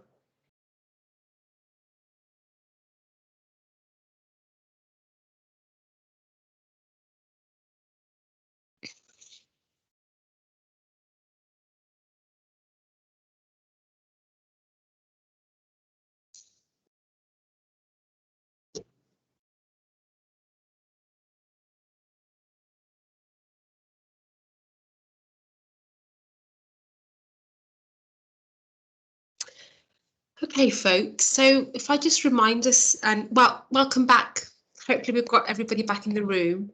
Okay, folks, so if I just remind us, and well, welcome back. Hopefully we've got everybody back in the room.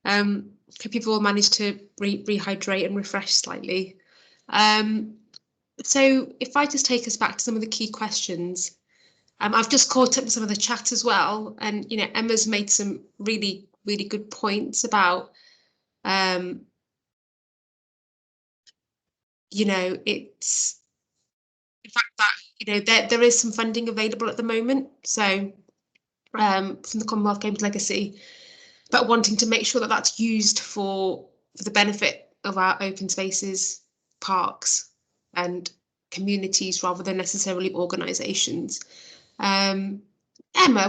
Hope you've all managed to rehydrate and refresh slightly. So if I just take us back to some of the key questions, I've just caught up with some of the chat as well, and you know, Emma's made some really good points about, you know, it's the fact that you know there is some funding available at the moment, so from the Commonwealth Games Legacy, but wanting to make sure that that's used for the benefit of our open spaces, parks, and communities rather than necessarily organisations. Emma,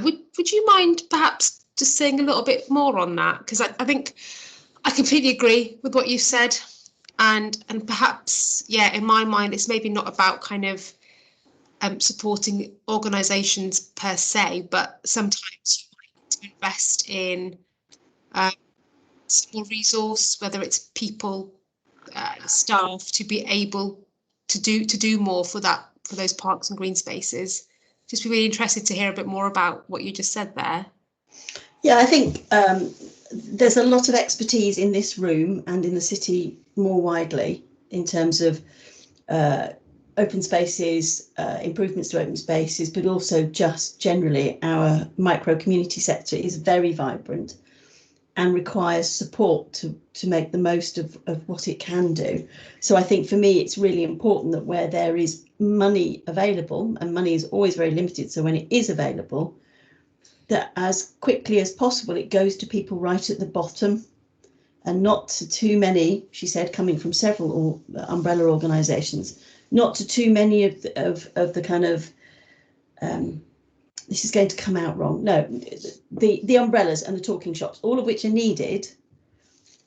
would you mind perhaps just saying a little bit more on that? Because I think I completely agree with what you said, and perhaps, yeah, in my mind, it's maybe not about kind of supporting organisations per se, but sometimes you might need to invest in small resource, whether it's people, staff, to be able to do more for those parks and green spaces. Just be really interested to hear a bit more about what you just said there. Yeah, I think there's a lot of expertise in this room and in the city more widely in terms of open spaces, improvements to open spaces, but also just generally our micro community sector is very vibrant and requires support to make the most of what it can do. So I think for me, it's really important that where there is money available, and money is always very limited, so when it is available, that as quickly as possible, it goes to people right at the bottom and not to too many, she said, coming from several umbrella organisations, not to too many of the kind of, this is going to come out wrong. No, the umbrellas and the talking shops, all of which are needed,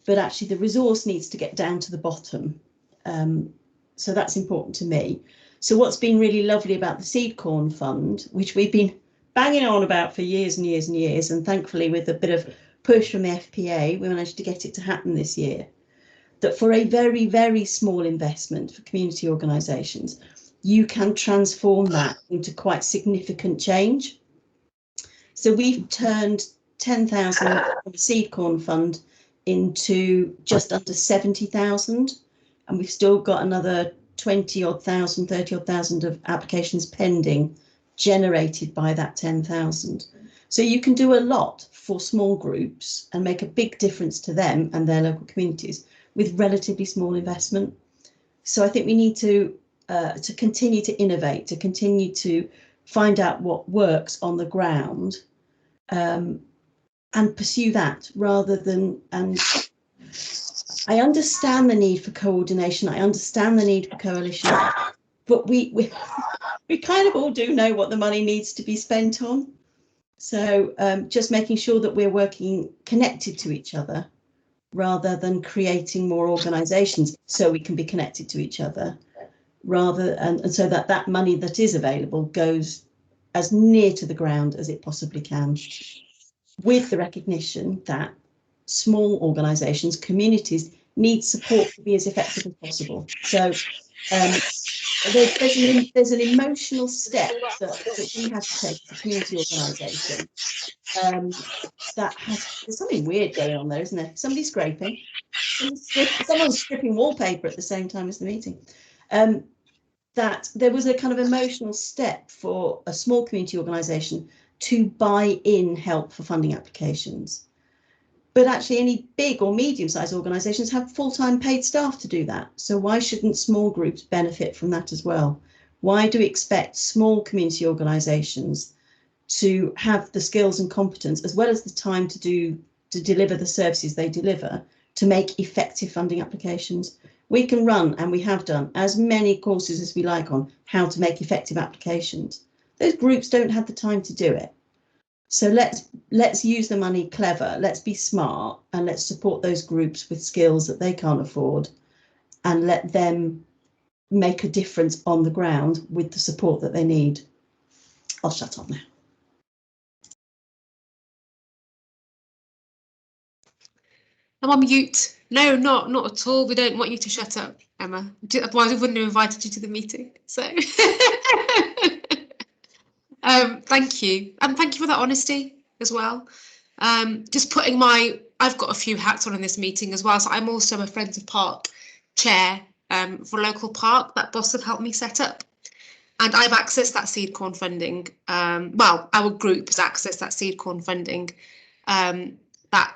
but actually the resource needs to get down to the bottom. So that's important to me. So what's been really lovely about the Seed Corn Fund, which we've been banging on about for years and years and years, and thankfully with a bit of push from the FPA, we managed to get it to happen this year, that for a very, very small investment for community organisations, you can transform that into quite significant change. So we've turned 10,000 from the Seed Corn Fund into just under 70,000, and we've still got another 20-odd thousand, 30-odd thousand of applications pending, generated by that 10,000. So you can do a lot for small groups and make a big difference to them and their local communities with relatively small investment. So I think we need to continue to innovate, to continue to find out what works on the ground, and pursue that rather than, and I understand the need for coordination, I understand the need for coalition, but we kind of all do know what the money needs to be spent on. So just making sure that we're working connected to each other rather than creating more organisations so we can be connected to each other, and so that money that is available goes as near to the ground as it possibly can, with the recognition that small organisations, communities, need support to be as effective as possible. So there's an emotional step that we have to take as a community organisation. There's something weird going on there, isn't there? Somebody's scraping. Someone's stripping wallpaper at the same time as the meeting. That there was a kind of emotional step for a small community organisation to buy in help for funding applications. But actually any big or medium-sized organisations have full-time paid staff to do that. So why shouldn't small groups benefit from that as well? Why do we expect small community organisations to have the skills and competence, as well as the time to deliver the services they deliver, to make effective funding applications? We can run, and we have done, as many courses as we like on how to make effective applications. Those groups don't have the time to do it. So let's use the money clever, let's be smart, and let's support those groups with skills that they can't afford, and let them make a difference on the ground with the support that they need. I'll shut up now. I'm on mute. No, not at all. We don't want you to shut up, Emma. Otherwise, we wouldn't have invited you to the meeting. So, thank you, and thank you for that honesty as well. Just putting I've got a few hats on in this meeting as well. So I'm also a Friends of Park chair for a local park that Boss have helped me set up. And I've accessed that seed corn funding. Well, our group has accessed that seed corn funding that,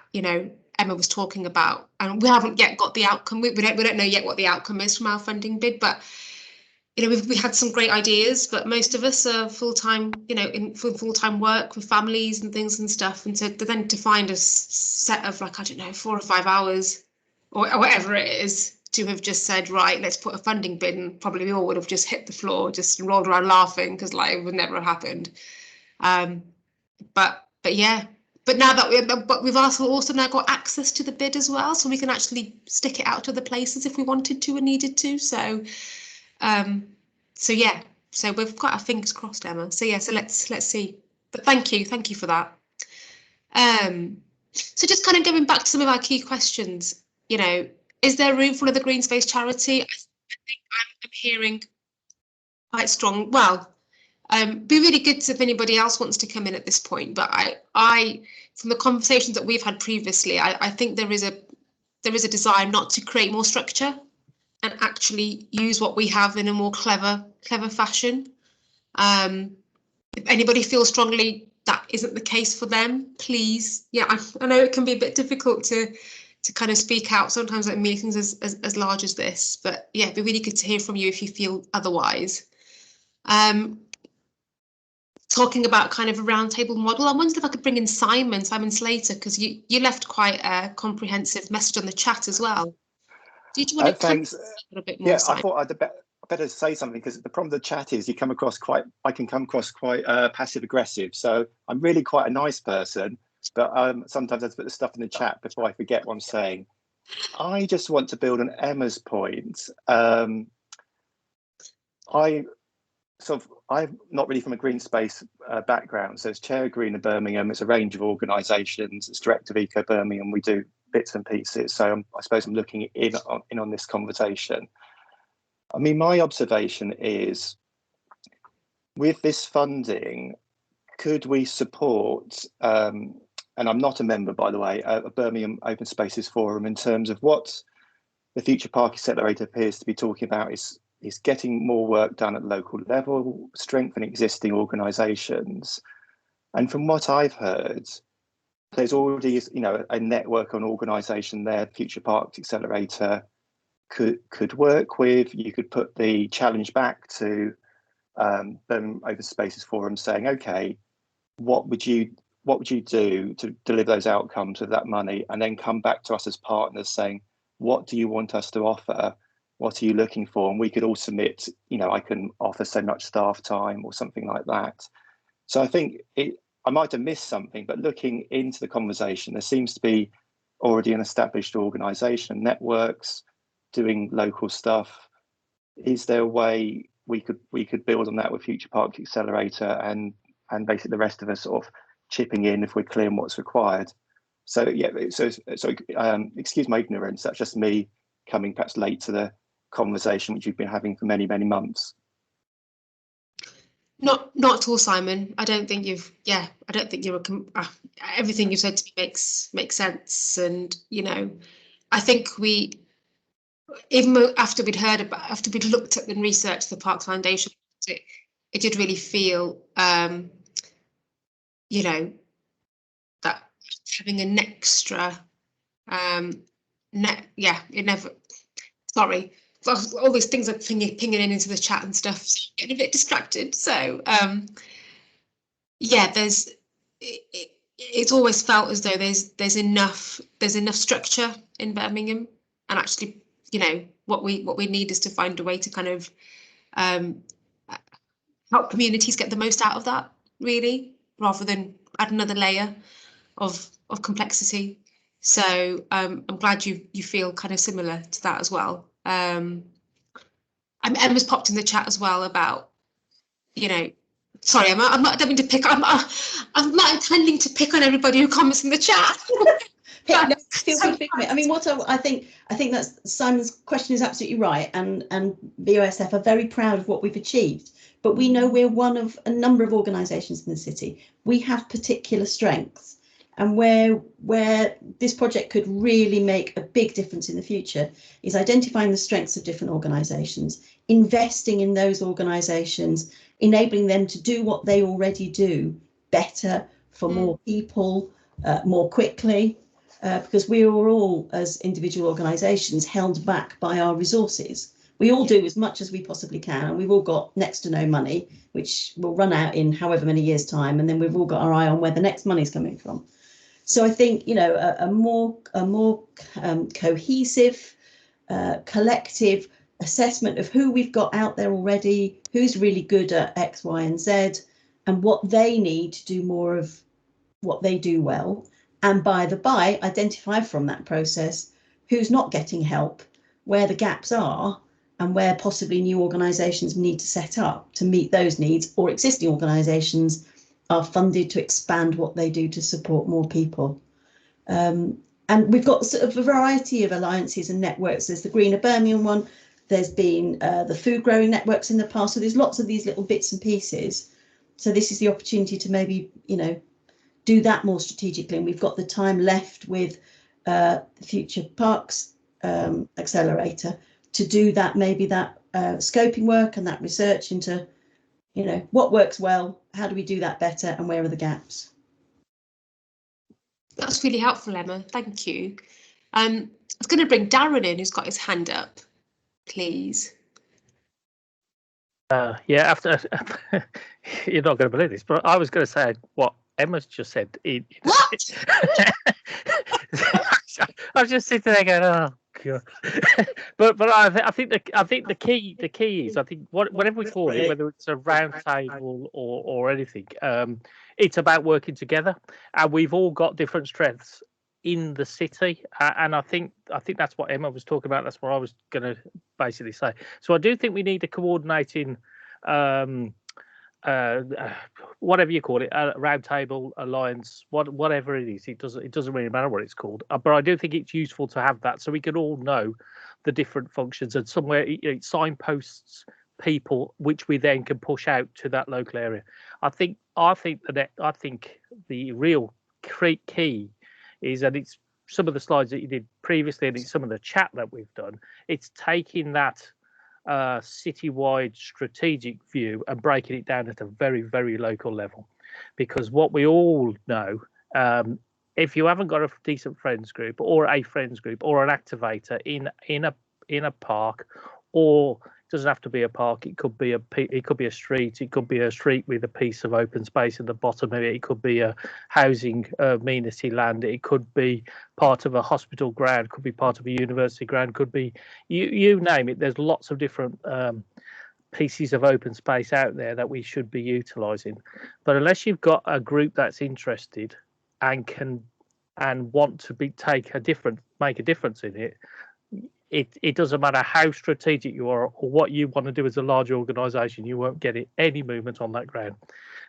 Emma was talking about, and we haven't yet got the outcome. We don't know yet what the outcome is from our funding bid, but we had some great ideas, but most of us are full-time, in full-time work with families and things and stuff, and so then to find a set of 4 or 5 hours or whatever it is to have just said, right, let's put a funding bid, and probably we all would have just hit the floor, just rolled around laughing, because it would never have happened. But yeah. But now that we've also now got access to the bid as well, so we can actually stick it out to the places if we wanted to and needed to. So yeah, so we've got our fingers crossed, Emma. So yeah, so let's see. But thank you for that. So just kind of going back to some of our key questions, is there room for another green space charity? I think I'm hearing quite strong. Well, be really good if anybody else wants to come in at this point, but I from the conversations that we've had previously, I think there is a desire not to create more structure and actually use what we have in a more clever fashion. If anybody feels strongly that isn't the case for them, please, I know it can be a bit difficult to kind of speak out sometimes at meetings as large as this, but yeah, it'd be really good to hear from you if you feel otherwise. Talking about kind of a roundtable model, I wondered if I could bring in Simon Slater, because you left quite a comprehensive message on the chat as well. Did you want to thanks. A little bit more, Simon? I thought I'd better say something, because the problem with the chat is I can come across quite passive aggressive. So I'm really quite a nice person, but sometimes I put the stuff in the chat before I forget what I'm saying. I just want to build on Emma's point. I'm not really from a green space background. So as chair of Green of Birmingham, it's a range of organisations. As director of Eco Birmingham, we do bits and pieces. So I suppose I'm looking in on this conversation. I mean, my observation is, with this funding, could we support, and I'm not a member, by the way, a Birmingham Open Spaces Forum, in terms of what the Future Park Accelerator appears to be talking about is getting more work done at local level, strengthening existing organisations. And from what I've heard, there's already a network on organisation there, Future Park Accelerator could work with. You could put the challenge back to Birmingham Open Spaces Forum, saying, okay, what would you do to deliver those outcomes with that money, and then come back to us as partners saying, what do you want us to offer? What are you looking for? And we could all submit, I can offer so much staff time or something like that. So I think I might have missed something, but looking into the conversation, there seems to be already an established organisation, networks, doing local stuff. Is there a way we could build on that with Future Parks Accelerator and basically the rest of us sort of chipping in if we're clear on what's required? So yeah, so excuse my ignorance. That's just me coming perhaps late to the conversation which you've been having for many months. Not at all, Simon. I don't think you've. Yeah, I don't think you're. Everything you've said to me makes sense, and I think we, even after we'd looked at and researched the Parks Foundation, it did really feel, that having an extra, it never. Sorry. All these things are pinging into the chat and stuff, getting a bit distracted. So yeah, it's always felt as though there's enough structure in Birmingham, and actually, what we need is to find a way to kind of help communities get the most out of that, really, rather than add another layer of complexity. So I'm glad you feel kind of similar to that as well. Emma's popped in the chat as well about, sorry, I'm not, I don't mean to pick. I'm not intending to pick on everybody who comments in the chat. Feel free to pick me. I mean, I think that's Simon's question is absolutely right, and BOSF are very proud of what we've achieved. But we know we're one of a number of organisations in the city. We have particular strengths, and where this project could really make a big difference in the future is identifying the strengths of different organisations, investing in those organisations, enabling them to do what they already do better for more people, more quickly, because we are all, as individual organisations, held back by our resources. We all do as much as we possibly can, and we've all got next to no money, which will run out in however many years' time, and then we've all got our eye on where the next money's coming from. So I think, a more cohesive, collective assessment of who we've got out there already, who's really good at X, Y, and Z, and what they need to do more of what they do well. And by the by, identify from that process who's not getting help, where the gaps are, and where possibly new organisations need to set up to meet those needs, or existing organisations are funded to expand what they do to support more people. And we've got sort of a variety of alliances and networks. There's the Greener Birmingham one. There's been the food growing networks in the past. So there's lots of these little bits and pieces. So this is the opportunity to maybe, do that more strategically. And we've got the time left with the Future Parks Accelerator to do that, maybe that scoping work and that research into, what works well, how do we do that better, and where are the gaps? That's really helpful, Emma. Thank you. I was going to bring Darren in, who's got his hand up, please. Yeah, after you're not going to believe this, but I was going to say what Emma's just said. What? I was just sitting there going, "Oh God!" but I think the key is, I think whatever we call it, whether it's a round table or anything, it's about working together, and we've all got different strengths in the city, and I think that's what Emma was talking about. That's what I was going to basically say. So I do think we need a coordinating, whatever you call it, a round table, alliance, whatever it is. It doesn't really matter what it's called. But I do think it's useful to have that, so we can all know the different functions, and somewhere it signposts people, which we then can push out to that local area. I think the real key is, and it's some of the slides that you did previously, and it's some of the chat that we've done, it's taking that citywide strategic view and breaking it down at a very, very local level. Because what we all know, if you haven't got a decent friends group or a friends group or an activator in a park, or it doesn't have to be a park, it could be a street, it could be a street with a piece of open space at the bottom of it, it could be a housing amenity land, it could be part of a hospital ground, could be part of a university ground, could be you name it. There's lots of different pieces of open space out there that we should be utilising. But unless you've got a group that's interested and can and want to make a difference in it, it doesn't matter how strategic you are or what you want to do as a large organisation, you won't get any movement on that ground.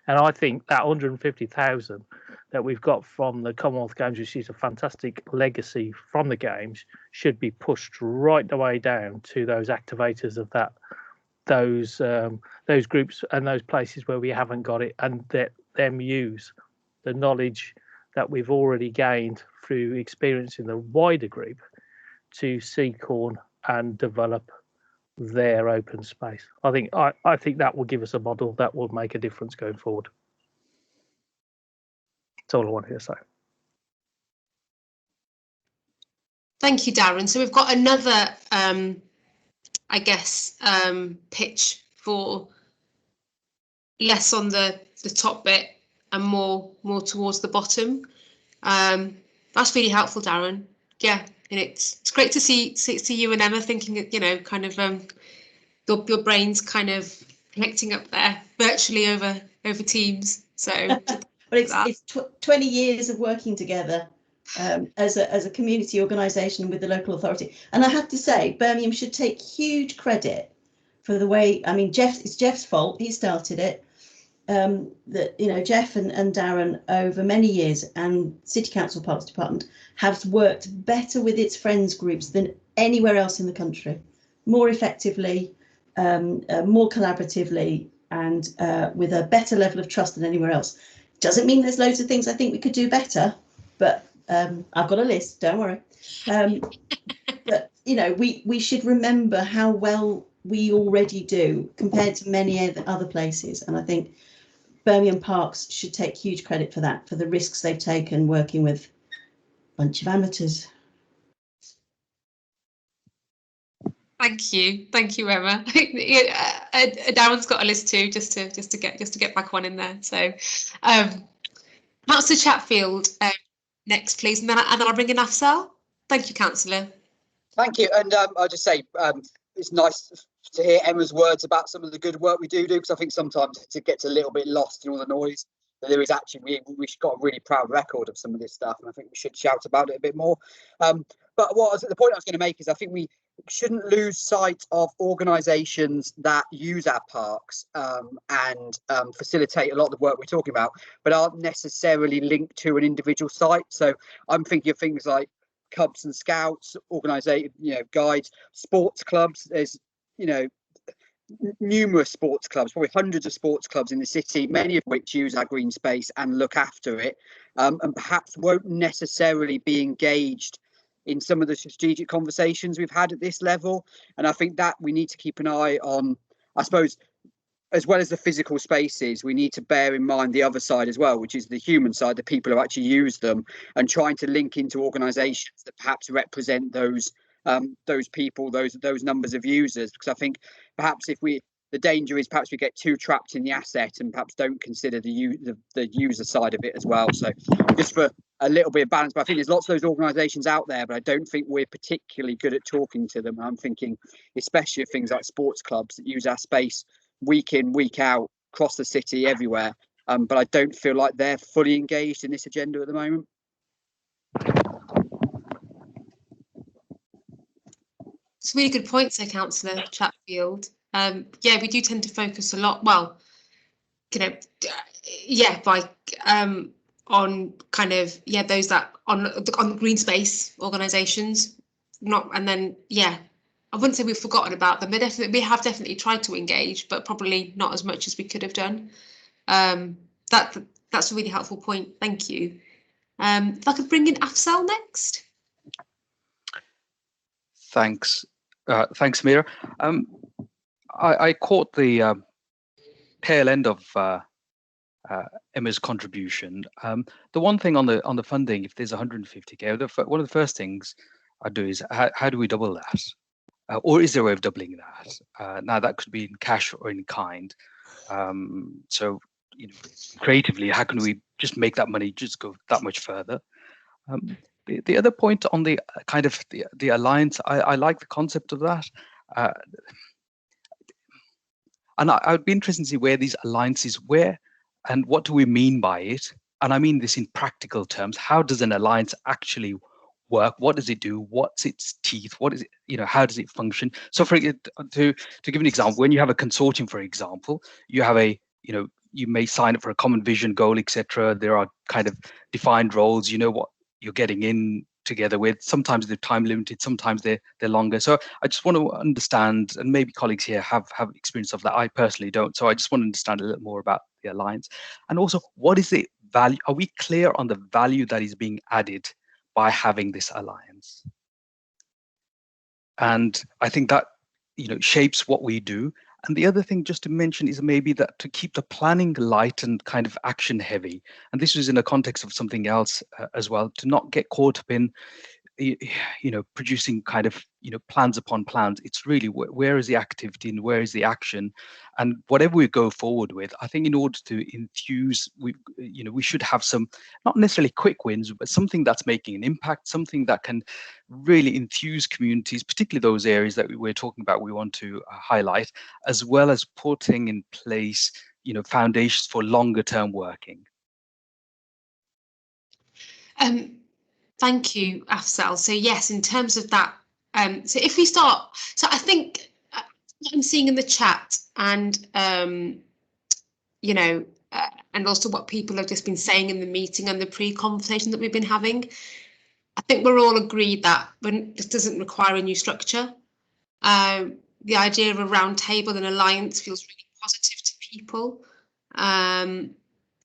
And I think that 150,000 that we've got from the Commonwealth Games, which is a fantastic legacy from the Games, should be pushed right the way down to those activators of those groups and those places where we haven't got it, and let them use the knowledge that we've already gained through experience in the wider group to seek on and develop their open space. I think that will give us a model that will make a difference going forward. That's all I wanted to say. Thank you, Darren. So we've got another, I guess, pitch for less on the top bit and more towards the bottom. That's really helpful, Darren. Yeah, and it's great to see you and Emma thinking, you know, kind of your brains kind of connecting up there virtually over Teams. So well, it's 20 years of working together as a community organisation with the local authority, and I have to say Birmingham should take huge credit for the way, I mean, it's Jeff's fault, he started it, that, you know, Jeff and Darren over many years, and City Council Parks Department have worked better with its friends groups than anywhere else in the country, more effectively, more collaboratively, and with a better level of trust than anywhere else. Doesn't mean there's loads of things I think we could do better, but I've got a list, don't worry. But, you know, we should remember how well we already do compared to many other places. And I think Birmingham Parks should take huge credit for that, for the risks they've taken working with a bunch of amateurs. Thank you, Emma. Darren's got a list too, just to get back on in there. So, Councillor Chatfield, next, please, and then I'll bring in Afzal. Thank you, Councillor. Thank you, and I'll just say it's nice to hear Emma's words about some of the good work we do, because I think sometimes it gets a little bit lost in all the noise. But there is actually, we've got a really proud record of some of this stuff, and I think we should shout about it a bit more. But the point I was going to make is I think we shouldn't lose sight of organisations that use our parks and facilitate a lot of the work we're talking about, but aren't necessarily linked to an individual site. So I'm thinking of things like Cubs and Scouts, organisation, you know, guides, sports clubs. There's, you know, numerous sports clubs, probably hundreds of sports clubs in the city, many of which use our green space and look after it, and perhaps won't necessarily be engaged in some of the strategic conversations we've had at this level. And I think that we need to keep an eye on, I suppose, as well as the physical spaces, we need to bear in mind the other side as well, which is the human side, the people who actually use them, and trying to link into organisations that perhaps represent those people, those numbers of users. Because I think perhaps the danger is perhaps we get too trapped in the asset and perhaps don't consider the user side of it as well. So just for a little bit of balance, but I think there's lots of those organisations out there, but I don't think we're particularly good at talking to them. I'm thinking especially of things like sports clubs that use our space week in, week out, across the city, everywhere. But I don't feel like they're fully engaged in this agenda at the moment. It's a really good point, Sir Councillor Chatfield. Yeah, we do tend to focus a lot, well, you know, yeah, by on kind of, yeah, those that on the green space organisations, and then, yeah, I wouldn't say we've forgotten about them. We have definitely tried to engage, but probably not as much as we could have done. That's a really helpful point. Thank you. If I could bring in Afzal next. Thanks, Mira. I caught the tail end of Emma's contribution. The one thing on the funding, if there's 150k, one of the first things I do is how do we double that? Or is there a way of doubling that? Now that could be in cash or in kind. So, you know, creatively, how can we just make that money just go that much further? The other point on the kind of the alliance, I like the concept of that. And I would be interested to see where these alliances, and what do we mean by it? and I mean this in practical terms, how does an alliance actually work? What does it do? What's its teeth? What is it, how does it function? So to give an example, when you have a consortium, for example, you have you may sign up for a common vision, goal, etc. There are kind of defined roles. You know what you're getting in together with. Sometimes they're time limited, sometimes they're longer. So I just want to understand, and maybe colleagues here have experience of that. I personally don't. So I just want to understand a little more about the alliance. And also, what is the value? Are we clear on the value that is being added by having this alliance? And I think that shapes what we do. And the other thing just to mention is maybe that to keep the planning light and kind of action heavy, and this is in the context of something else as well, to not get caught up in producing kind of plans upon plans. It's really where is the activity and where is the action, and whatever we go forward with, I think in order to enthuse, we should have some, not necessarily quick wins, but something that's making an impact, something that can really enthuse communities, particularly those areas that we're talking about, we want to highlight, as well as putting in place foundations for longer term working. Thank you, Afzal. So yes, in terms of that, so if we start, so I think what I'm seeing in the chat, and and also what people have just been saying in the meeting and the pre-conversation that we've been having, I think we're all agreed that this doesn't require a new structure. The idea of a round table and alliance feels really positive to people, and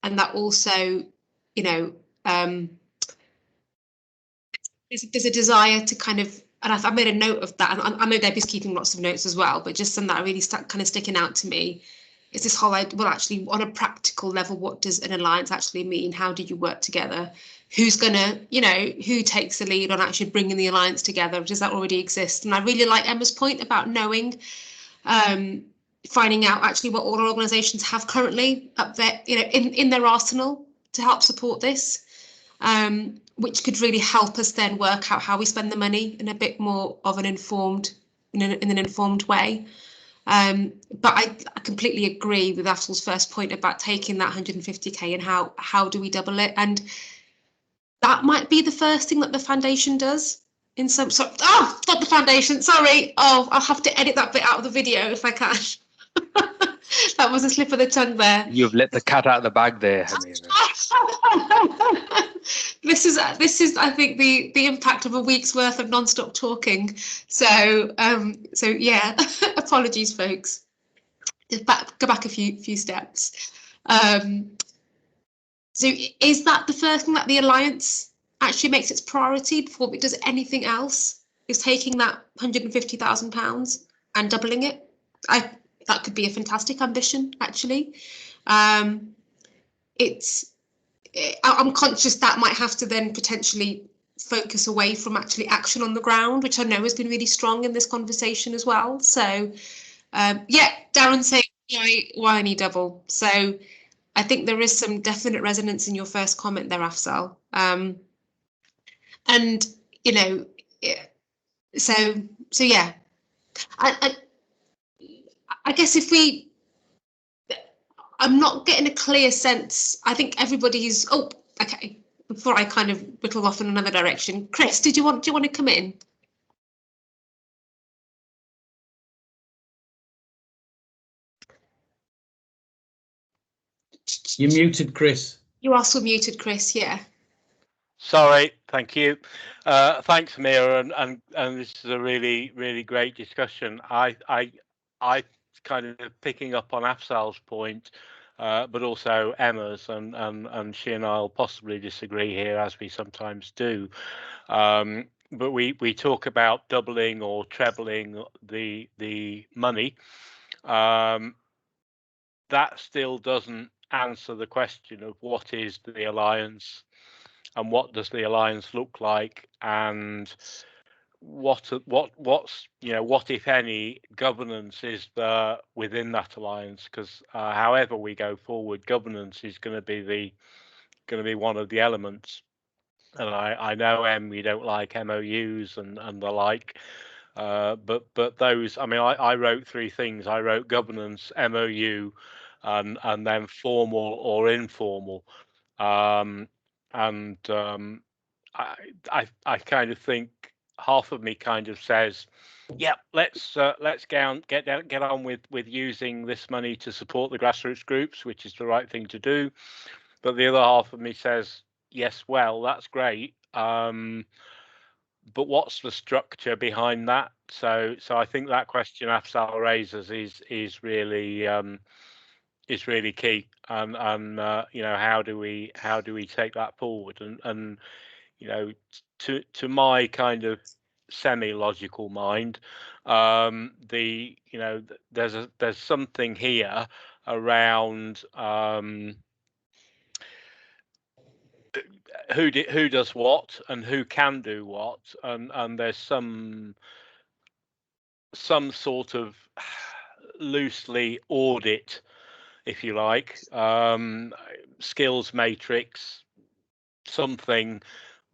that also, there's a desire to kind of, and I made a note of that, and I know Debbie's keeping lots of notes as well, but just something that really kind of sticking out to me is this whole idea, well, actually, on a practical level, what does an alliance actually mean? How do you work together? Who's gonna, who takes the lead on actually bringing the alliance together? Does that already exist? And I really like Emma's point about knowing, finding out actually what all organisations have currently up there, in their arsenal to help support this. Which could really help us then work out how we spend the money in a bit more of an informed, in an informed way. But I completely agree with Afzal's first point about taking that 150k and how do we double it, and that might be the first thing that the foundation does in some sort. Oh, not the foundation. Sorry. Oh, I'll have to edit that bit out of the video if I can. That was a slip of the tongue there. You've let the cat out of the bag there, Hamira. This is I think the impact of a week's worth of non-stop talking. So yeah, apologies, folks. Just go back a few steps. So is that the first thing that the alliance actually makes its priority before it does anything else? Is taking that £150,000 and doubling it? That could be a fantastic ambition, actually. I'm conscious that might have to then potentially focus away from actually action on the ground, which I know has been really strong in this conversation as well. So yeah, Darren saying why only double? So I think there is some definite resonance in your first comment there, Afzal. And so yeah, I guess I'm not getting a clear sense. I think everybody's. Oh, okay. Before I kind of whittle off in another direction, Chris, do you want to come in? You're muted, Chris. You are still muted, Chris. Yeah. Sorry, thank you. Thanks, Mira, and this is a really great discussion. I kind of picking up on Afzal's point, but also Emma's, and she and I'll possibly disagree here, as we sometimes do. But we talk about doubling or trebling the money. That still doesn't answer the question of what is the alliance, and what does the alliance look like, and what's what if any governance is there within that alliance? Because however we go forward, governance is going to be one of the elements. And I know, you don't like MOUs and the like, but those, I mean, I wrote three things. I wrote governance, MOU, and then formal or informal. I kind of think half of me kind of says, yeah, let's get on with using this money to support the grassroots groups, which is the right thing to do. But the other half of me says, yes, well, that's great. But what's the structure behind that? So I think that question Afzal raises is really key, and you know, how do we take that forward? And you know, to my kind of semi-logical mind, you know, there's something here around who does what and who can do what, and there's some sort of loosely audit, if you like, skills matrix, something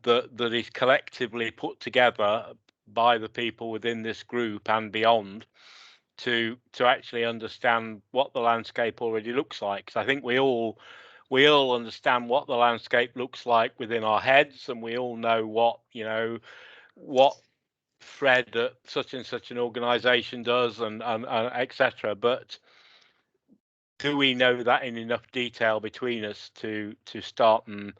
that is collectively put together by the people within this group and beyond to actually understand what the landscape already looks like. Because I think we all understand what the landscape looks like within our heads, and we all know what, you know, what Fred at such and such an organization does, and etc. But do we know that in enough detail between us to start and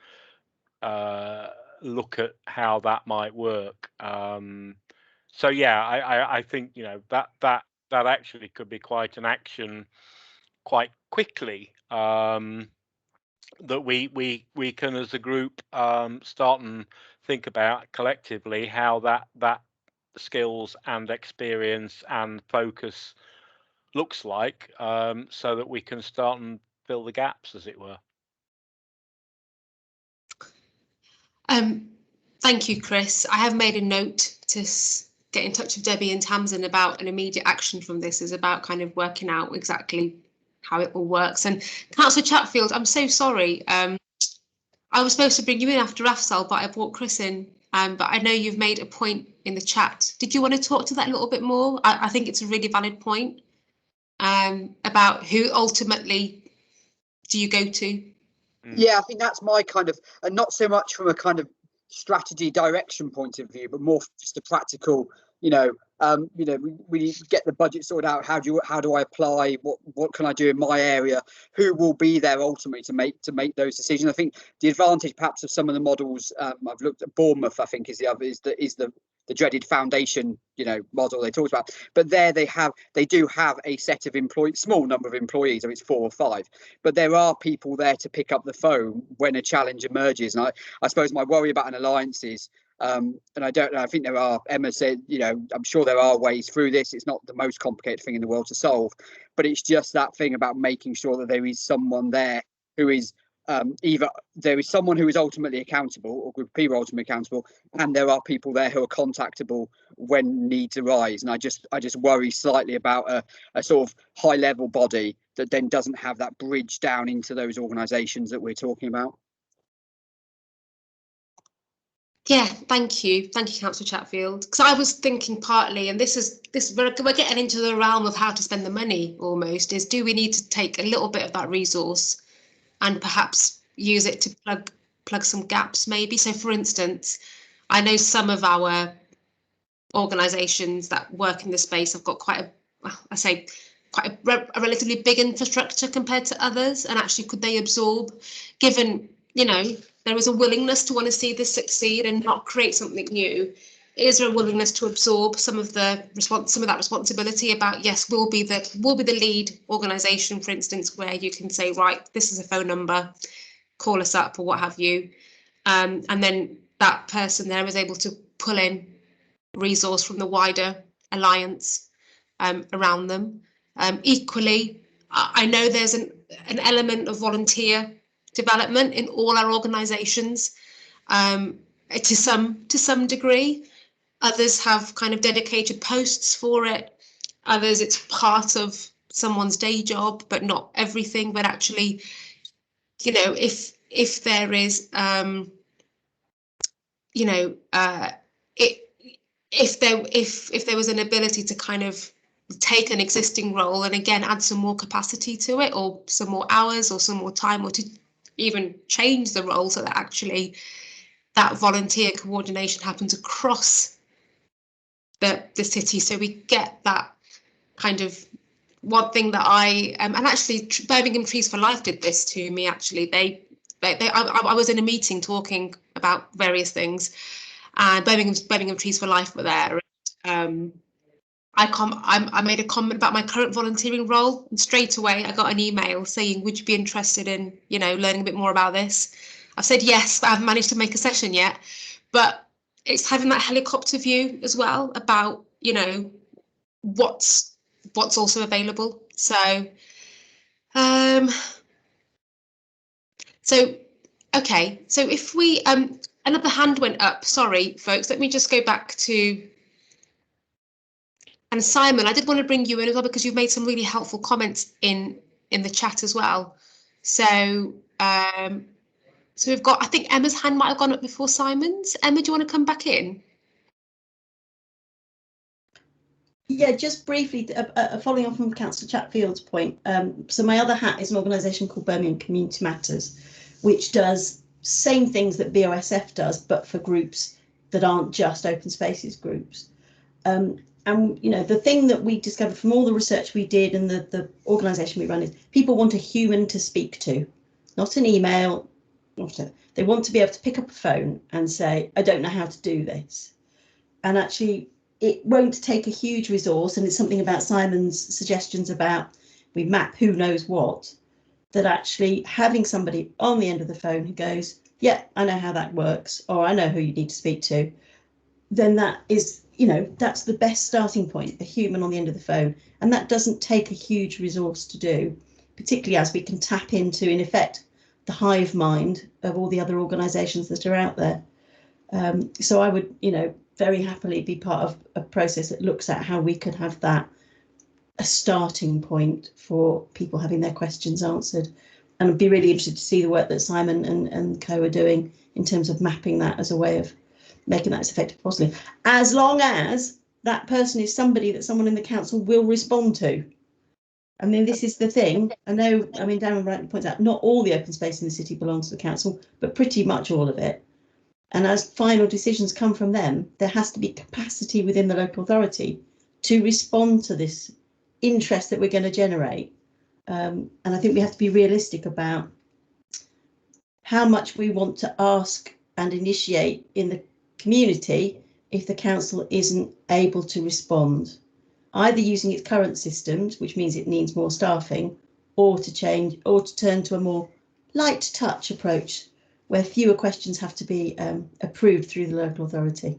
look at how that might work? So yeah, I think, you know, that actually could be quite an action quite quickly, that we can as a group start and think about collectively how that skills and experience and focus looks like, so that we can start and fill the gaps, as it were. Thank you, Chris. I have made a note to get in touch with Debbie and Tamsin about an immediate action from this, is about kind of working out exactly how it all works. And Councillor Chatfield, I'm so sorry. I was supposed to bring you in after Afzal, but I brought Chris in. But I know you've made a point in the chat. Did you want to talk to that a little bit more? I think it's a really valid point, about who ultimately do you go to? Yeah, I think that's my kind of, and not so much from a kind of strategy direction point of view, but more just a practical, you know, we get the budget sorted out. How do I apply? What can I do in my area? Who will be there ultimately to make those decisions? I think the advantage perhaps of some of the models, I've looked at Bournemouth, I think is the other, is the dreaded foundation, you know, model they talked about. But there they do have a set of employees, small number of employees, I mean, it's 4 or 5, but there are people there to pick up the phone when a challenge emerges. And I suppose my worry about an alliance is, and I don't know, I think there are, Emma said, you know, I'm sure there are ways through this. It's not the most complicated thing in the world to solve, but it's just that thing about making sure that there is someone there who is, either there is someone who is ultimately accountable, or group of people ultimately accountable, and there are people there who are contactable when needs arise. And I just worry slightly about a sort of high level body that then doesn't have that bridge down into those organisations that we're talking about. Yeah, thank you, Councillor Chatfield. Because I was thinking partly, and this we're getting into the realm of how to spend the money almost, is do we need to take a little bit of that resource and perhaps use it to plug some gaps maybe? So for instance, I know some of our organisations that work in the space have got quite a relatively big infrastructure compared to others, and actually could they absorb, given, you know, there is a willingness to want to see this succeed and not create something new, is there a willingness to absorb some of that responsibility about, yes, we'll be the lead organisation, for instance, where you can say, right, this is a phone number, call us up or what have you, and then that person there is able to pull in resource from the wider alliance around them. Equally, I know there's an element of volunteer development in all our organisations, to some degree. Others have kind of dedicated posts for it. Others, it's part of someone's day job, but not everything. But actually, you know, if there is, you know, if there was an ability to kind of take an existing role and again add some more capacity to it, or some more hours or some more time, or to even change the role so that actually that volunteer coordination happens across the city, so we get that kind of one thing that I and actually Birmingham Trees for Life did this to me. Actually, I was in a meeting talking about various things, and Birmingham Trees for Life were there. I made a comment about my current volunteering role, and straight away I got an email saying, would you be interested in, you know, learning a bit more about this? I've said yes, but I haven't managed to make a session yet. But it's having that helicopter view as well about, you know, what's also available. So okay, so if we another hand went up, sorry folks, let me just go back to, and Simon, I did want to bring you in as well because you've made some really helpful comments in the chat as well. So so we've got, I think Emma's hand might have gone up before Simon's. Emma, do you want to come back in? Yeah, just briefly, following on from Councillor Chatfield's point. So my other hat is an organisation called Birmingham Community Matters, which does same things that BOSF does, but for groups that aren't just open spaces groups. And you know, the thing that we discovered from all the research we did and the organisation we run is people want a human to speak to, not an email. They want to be able to pick up a phone and say, I don't know how to do this. And actually, it won't take a huge resource, and it's something about Simon's suggestions about we map who knows what, that actually having somebody on the end of the phone who goes, yeah, I know how that works, or I know who you need to speak to, then that is, you know, that's the best starting point, a human on the end of the phone. And that doesn't take a huge resource to do, particularly as we can tap into, in effect, the hive mind of all the other organisations that are out there. So I would, you know, very happily be part of a process that looks at how we could have that a starting point for people having their questions answered. And I'd be really interested to see the work that Simon and co are doing in terms of mapping that as a way of making that as effective as possible, as long as that person is somebody that someone in the council will respond to. I mean, this is the thing. I know, I mean, Darren rightly points out, not all the open space in the city belongs to the council, but pretty much all of it. And as final decisions come from them, there has to be capacity within the local authority to respond to this interest that we're going to generate. And I think we have to be realistic about how much we want to ask and initiate in the community if the council isn't able to respond, either using its current systems, which means it needs more staffing, or to change or to turn to a more light touch approach where fewer questions have to be approved through the local authority.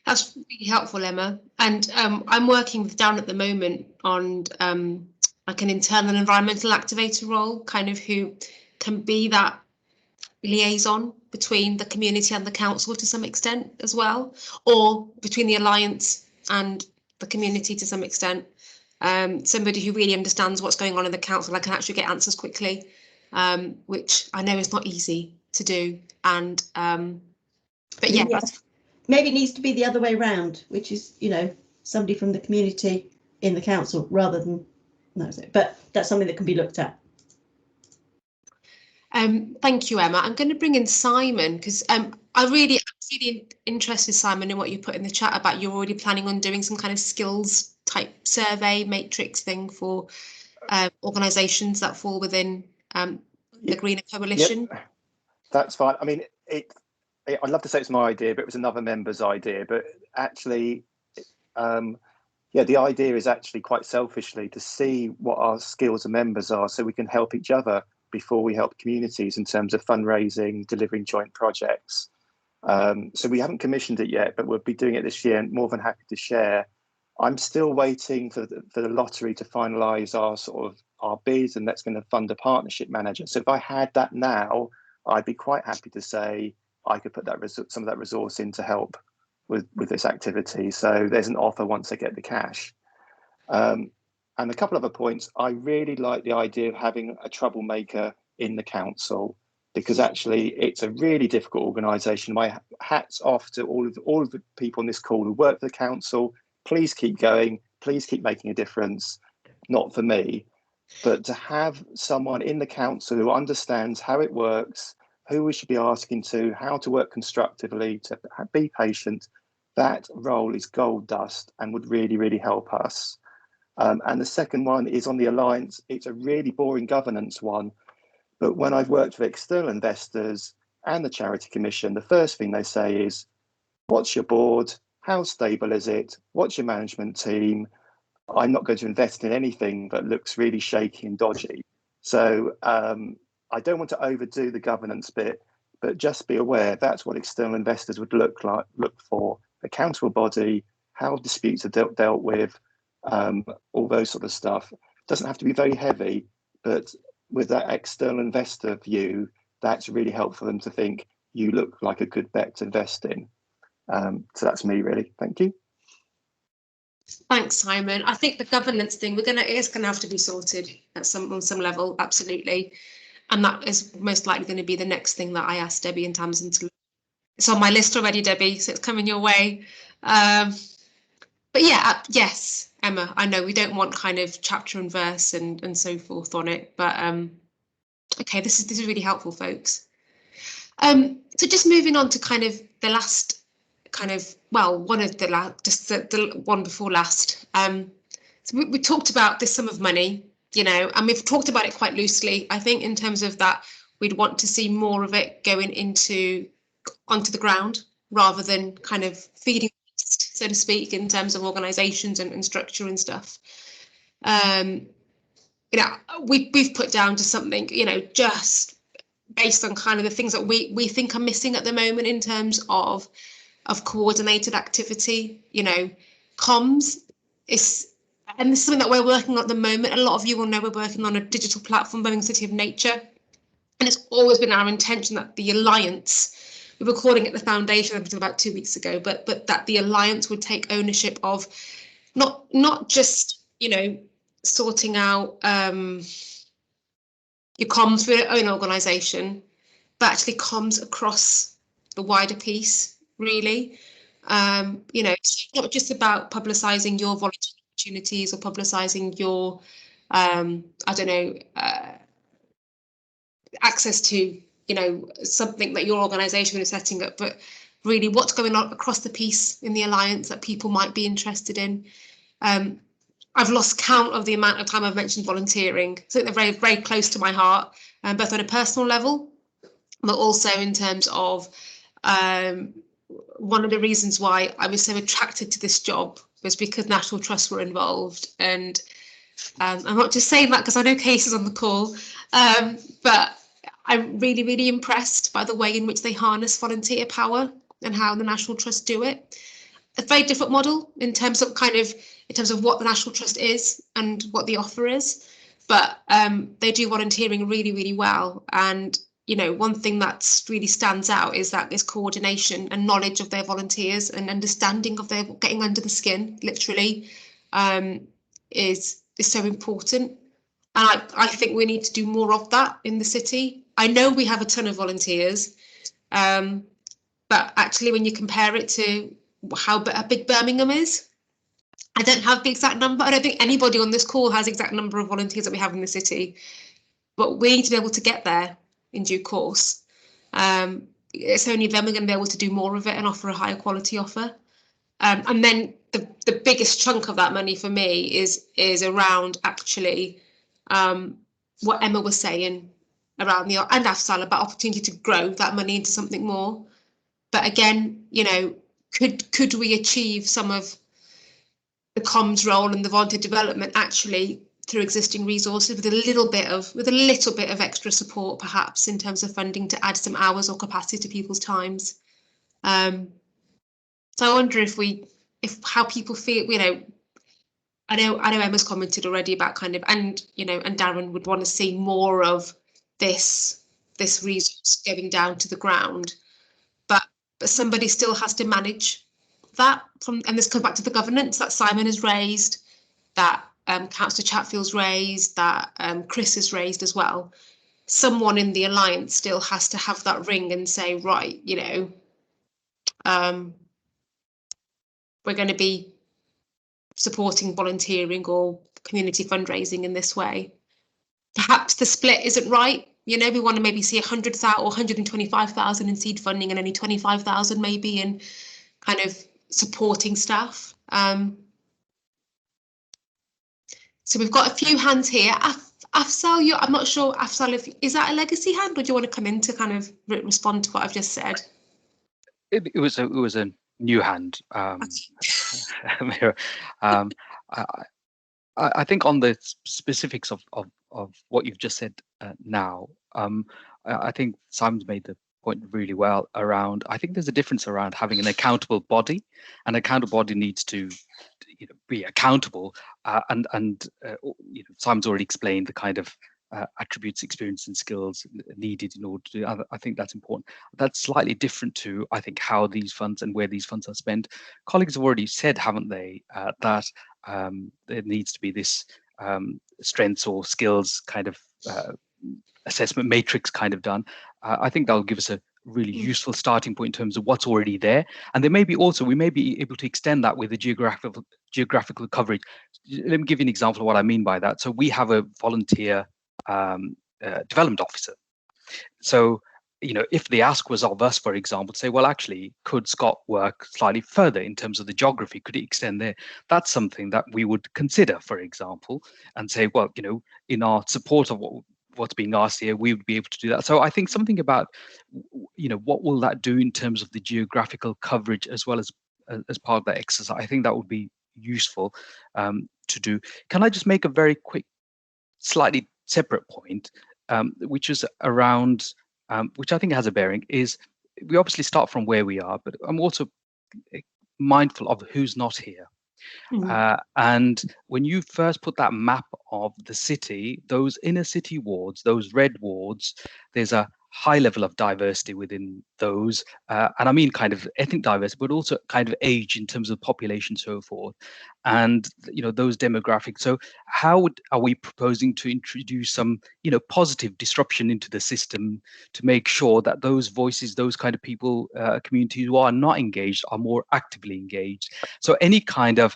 That's really helpful, Emma. And I'm working down at the moment on like an internal environmental activator role, kind of who can be that liaison between the community and the council to some extent as well, or between the Alliance and the community to some extent. Somebody who really understands what's going on in the council and can actually get answers quickly, which I know is not easy to do. And but yeah, that's maybe it needs to be the other way around, which is, you know, somebody from the community in the council rather than, no, but that's something that can be looked at. Thank you, Emma. I'm going to bring in Simon because I'm really interested, Simon, in what you put in the chat about you're already planning on doing some kind of skills type survey matrix thing for organisations that fall within the Greener Coalition. Yep. That's fine. I mean, I'd love to say it's my idea, but it was another member's idea. But actually, yeah, the idea is actually quite selfishly to see what our skills of members are so we can help each other before we help communities in terms of fundraising, delivering joint projects. So we haven't commissioned it yet, but we'll be doing it this year and more than happy to share. I'm still waiting for the lottery to finalise our bid, and that's going to fund a partnership manager. So if I had that now, I'd be quite happy to say I could put some of that resource in to help with this activity. So there's an offer once I get the cash. And a couple of other points, I really like the idea of having a troublemaker in the council, because actually it's a really difficult organisation. My hat's off to all of the people on this call who work for the council. Please keep going. Please keep making a difference. Not for me. but to have someone in the council who understands how it works, who we should be asking to, how to work constructively, to be patient, that role is gold dust and would really, really help us. And the second one is on the Alliance. It's a really boring governance one, but when I've worked with external investors and the Charity Commission, the first thing they say is, what's your board? How stable is it? What's your management team? I'm not going to invest in anything that looks really shaky and dodgy. So I don't want to overdo the governance bit, but just be aware that's what external investors would look for: accountable body, how disputes are dealt with, all those sort of stuff. It doesn't have to be very heavy, but with that external investor view, that's really helpful for them to think you look like a good bet to invest in. So that's me, really. Thank you. Thanks, Simon. I think the governance thing it's gonna have to be sorted at on some level, absolutely, and that is most likely going to be the next thing that I ask Debbie and Tamsin to. It's on my list already, Debbie, so it's coming your way. But yeah, yes, Emma, I know we don't want kind of chapter and verse and so forth on it, but okay, this is really helpful, folks. So just moving on to kind of the last. One of the last, just the one before last. So we talked about this sum of money, and we've talked about it quite loosely. I think in terms of that, we'd want to see more of it going onto the ground rather than kind of feeding, so to speak, in terms of organisations and structure and stuff. We've put down to something, just based on kind of the things that we think are missing at the moment in terms of coordinated activity, comms is, and this is something that we're working on at the moment. A lot of you will know we're working on a digital platform, Birmingham City of Nature, and it's always been our intention that the Alliance, we were calling it the foundation until about 2 weeks ago, but that the Alliance would take ownership of not just, sorting out your comms for your own organisation, but actually comms across the wider piece, really. It's not just about publicising your volunteer opportunities or publicising your, access to, something that your organisation is setting up, but really what's going on across the piece in the Alliance that people might be interested in. I've lost count of the amount of time I've mentioned volunteering. So they're very, very close to my heart, both on a personal level, but also in terms of one of the reasons why I was so attracted to this job was because National Trusts were involved. And I'm not just saying that because I know cases on the call, but I'm really, really impressed by the way in which they harness volunteer power and how the National Trust do it. A very different model in terms of what the National Trust is and what the offer is, but they do volunteering really, really well. And one thing that really stands out is that this coordination and knowledge of their volunteers and understanding of their getting under the skin, literally, is so important. And I think we need to do more of that in the city. I know we have a ton of volunteers, but actually when you compare it to how big Birmingham is, I don't have the exact number. I don't think anybody on this call has the exact number of volunteers that we have in the city, but we need to be able to get there in due course. It's only then we're going to be able to do more of it and offer a higher quality offer. And then the biggest chunk of that money for me is around actually what Emma was saying around and Afsal about opportunity to grow that money into something more. But again, could we achieve some of the comms role and the volunteer development actually through existing resources with a little bit of extra support, perhaps in terms of funding to add some hours or capacity to people's times. So I wonder if how people feel, I know Emma's commented already about and Darren would want to see more of this resource going down to the ground, but somebody still has to manage that and this comes back to the governance that Simon has raised, that Councillor Chatfield's raised, that Chris has raised as well. Someone in the Alliance still has to have that ring and say, right, we're going to be supporting volunteering or community fundraising in this way. perhaps the split isn't right. You know, we want to maybe see 100,000 or 125,000 in seed funding and only 25,000 maybe in kind of supporting staff. So we've got a few hands here. Afsal, I'm not sure, Afsal, is that a legacy hand, or do you want to come in to kind of respond to what I've just said? It was a new hand. I think on the specifics of what you've just said now, I think Simon's made the point really well around. I think there's a difference around having an accountable body. An accountable body needs to, be accountable, and Simon's already explained the kind of attributes, experience, and skills needed in order to do. I think that's important. That's slightly different to, I think, how these funds and where these funds are spent. Colleagues have already said, haven't they, that there needs to be this strengths or skills kind of assessment matrix kind of done. I think that'll give us a really useful starting point in terms of what's already there. And there may be also, we may be able to extend that with the geographical coverage. Let me give you an example of what I mean by that. So we have a volunteer development officer. So, if the ask was of us, for example, to say, well, actually, could Scott work slightly further in terms of the geography? Could he extend there? That's something that we would consider, for example, and say, well, in our support of what's being asked here, we would be able to do that. So I think something about, what will that do in terms of the geographical coverage as well as part of that exercise? I think that would be useful to do. Can I just make a very quick, slightly separate point, which is around, which I think has a bearing, is we obviously start from where we are, but I'm also mindful of who's not here. And when you first put that map of the city, those inner city wards, those red wards, there's a high level of diversity within those, and I mean kind of ethnic diversity, but also kind of age in terms of population, so forth, and those demographics. So how are we proposing to introduce some positive disruption into the system to make sure that those voices, those kind of people, communities who are not engaged, are more actively engaged? So any kind of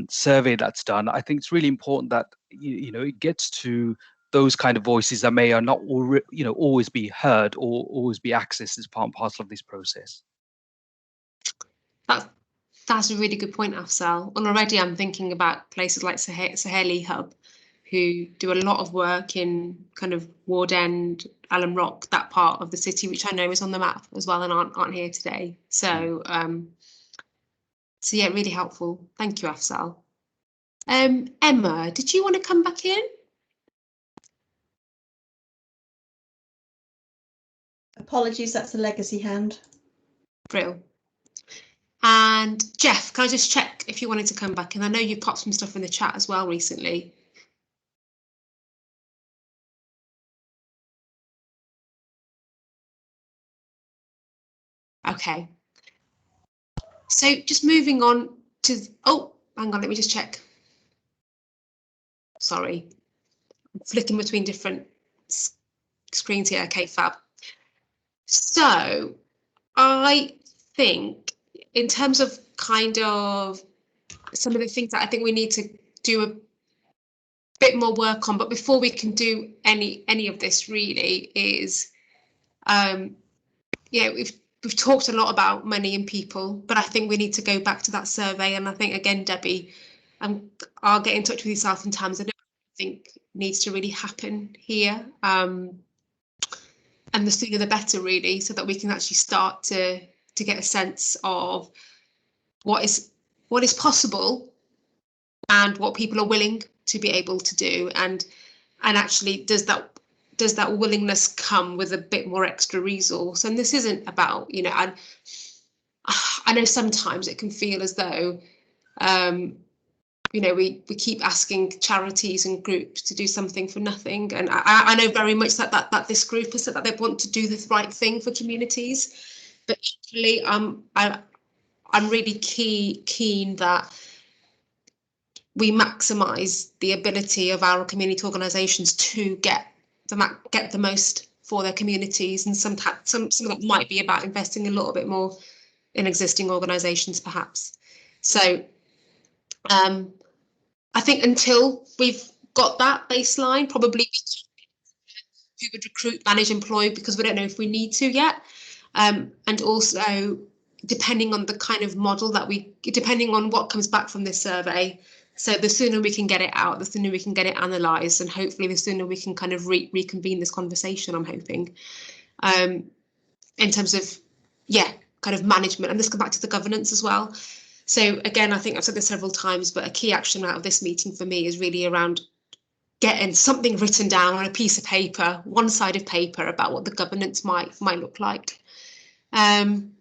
survey that's done, I think it's really important that it gets to those kind of voices that may or not always be heard or always be accessed as part and parcel of this process. That's a really good point, Afsal. And already I'm thinking about places like Saheli Hub, who do a lot of work in kind of Ward End, Alum Rock, that part of the city, which I know is on the map as well and aren't here today. So so yeah, really helpful. Thank you, Afsal. Emma, did you want to come back in? Apologies, that's a legacy hand. Brill. And Jeff, can I just check if you wanted to come back? And I know you popped some stuff in the chat as well recently. Okay. So just moving on to, oh, hang on, let me just check. Sorry, I'm flicking between different screens here. Okay, fab. So I think in terms of kind of some of the things that I think we need to do a bit more work on, but before we can do any of this really is, yeah, we've talked a lot about money and people, but I think we need to go back to that survey. And I think, again, Debbie, I'll get in touch with yourself in terms of what I think needs to really happen here. And the sooner the better, really, so that we can actually start to get a sense of what is possible and what people are willing to be able to do. And actually, does that willingness come with a bit more extra resource? And this isn't about, I know sometimes it can feel as though, we keep asking charities and groups to do something for nothing. And I know very much that this group has said that they want to do the right thing for communities. But equally, I'm really keen that we maximise the ability of our community organisations to get the most for their communities, and some of that might be about investing a little bit more in existing organisations, perhaps. So I think until we've got that baseline, probably who would recruit, manage, employ, because we don't know if we need to yet. And also, depending on the kind of model that depending on what comes back from this survey. So the sooner we can get it out, the sooner we can get it analysed, and hopefully the sooner we can kind of reconvene this conversation, I'm hoping. In terms of, kind of management, and this comes back to the governance as well. So again, I think I've said this several times, but a key action out of this meeting for me is really around getting something written down on a piece of paper, one side of paper, about what the governance might look like. And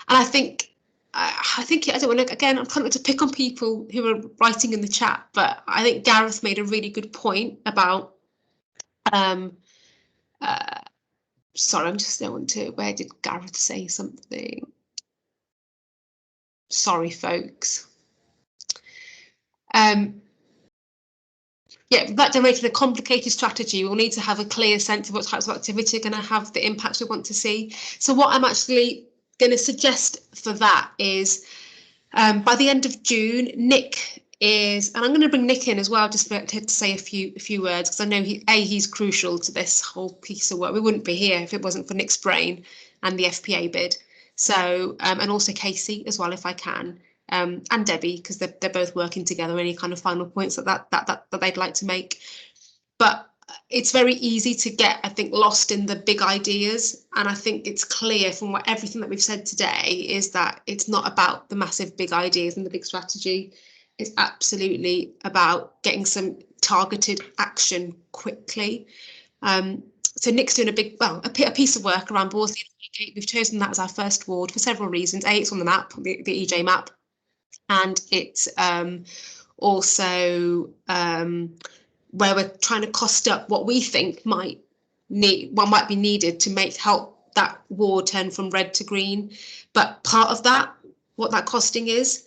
I think I don't want to, again, I'm kind of to pick on people who are writing in the chat, but I think Gareth made a really good point about sorry, I'm just going to, where did Gareth say something? Sorry, folks. Yeah, that generating a complicated strategy, we'll need to have a clear sense of what types of activity are going to have the impacts we want to see. So what I'm actually going to suggest for that is by the end of June, Nick is, and I'm going to bring Nick in as well, just to say a few words, because I know he's crucial to this whole piece of work. We wouldn't be here if it wasn't for Nick's brain and the FPA bid. So and also Casey as well, if I can, and Debbie, because they're both working together. Any kind of final points that they'd like to make. But it's very easy to get, I think, lost in the big ideas, and I think it's clear from everything that we've said today is that it's not about the massive big ideas and the big strategy. It's absolutely about getting some targeted action quickly. So Nick's doing a piece of work around Borsley. We've chosen that as our first ward for several reasons. A, it's on the map, the EJ map, and it's also where we're trying to cost up what we think might be needed to help that ward turn from red to green. But part of that, what that costing is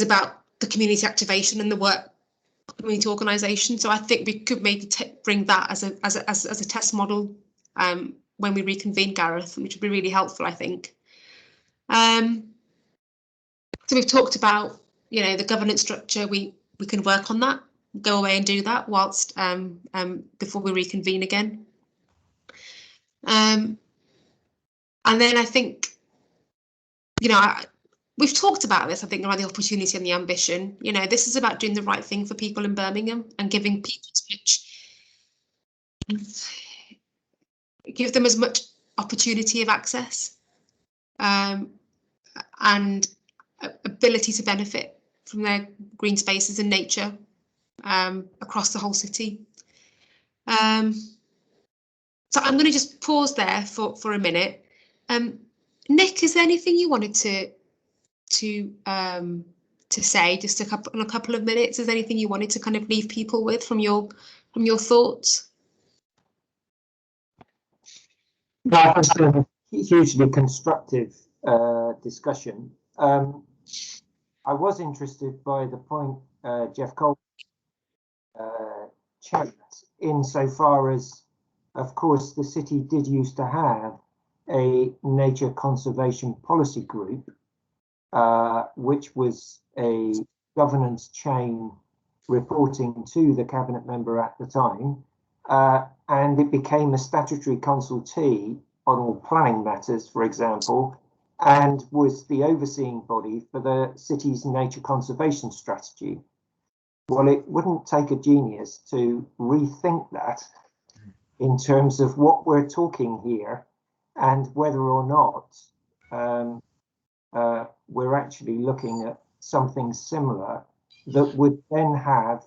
about the community activation and the work community organisation. So I think we could maybe bring that as a test model when we reconvene, Gareth, which would be really helpful, I think. So we've talked about, the governance structure. We can work on that, go away and do that whilst before we reconvene again. And then I think, we've talked about this, I think, around the opportunity and the ambition. This is about doing the right thing for people in Birmingham and giving people give them as much opportunity of access and ability to benefit from their green spaces and nature across the whole city. So I'm going to just pause there for a minute. Nick, is there anything you wanted to say, just in a couple of minutes? Is there anything you wanted to kind of leave people with from your thoughts? That was a hugely constructive discussion. I was interested by the point Jeff Cole checked, insofar as, of course, the city did used to have a nature conservation policy group, which was a governance chain reporting to the cabinet member at the time, and it became a statutory consultee on all planning matters, for example, and was the overseeing body for the city's nature conservation strategy. Well, it wouldn't take a genius to rethink that in terms of what we're talking here and whether or not we're actually looking at something similar that would then have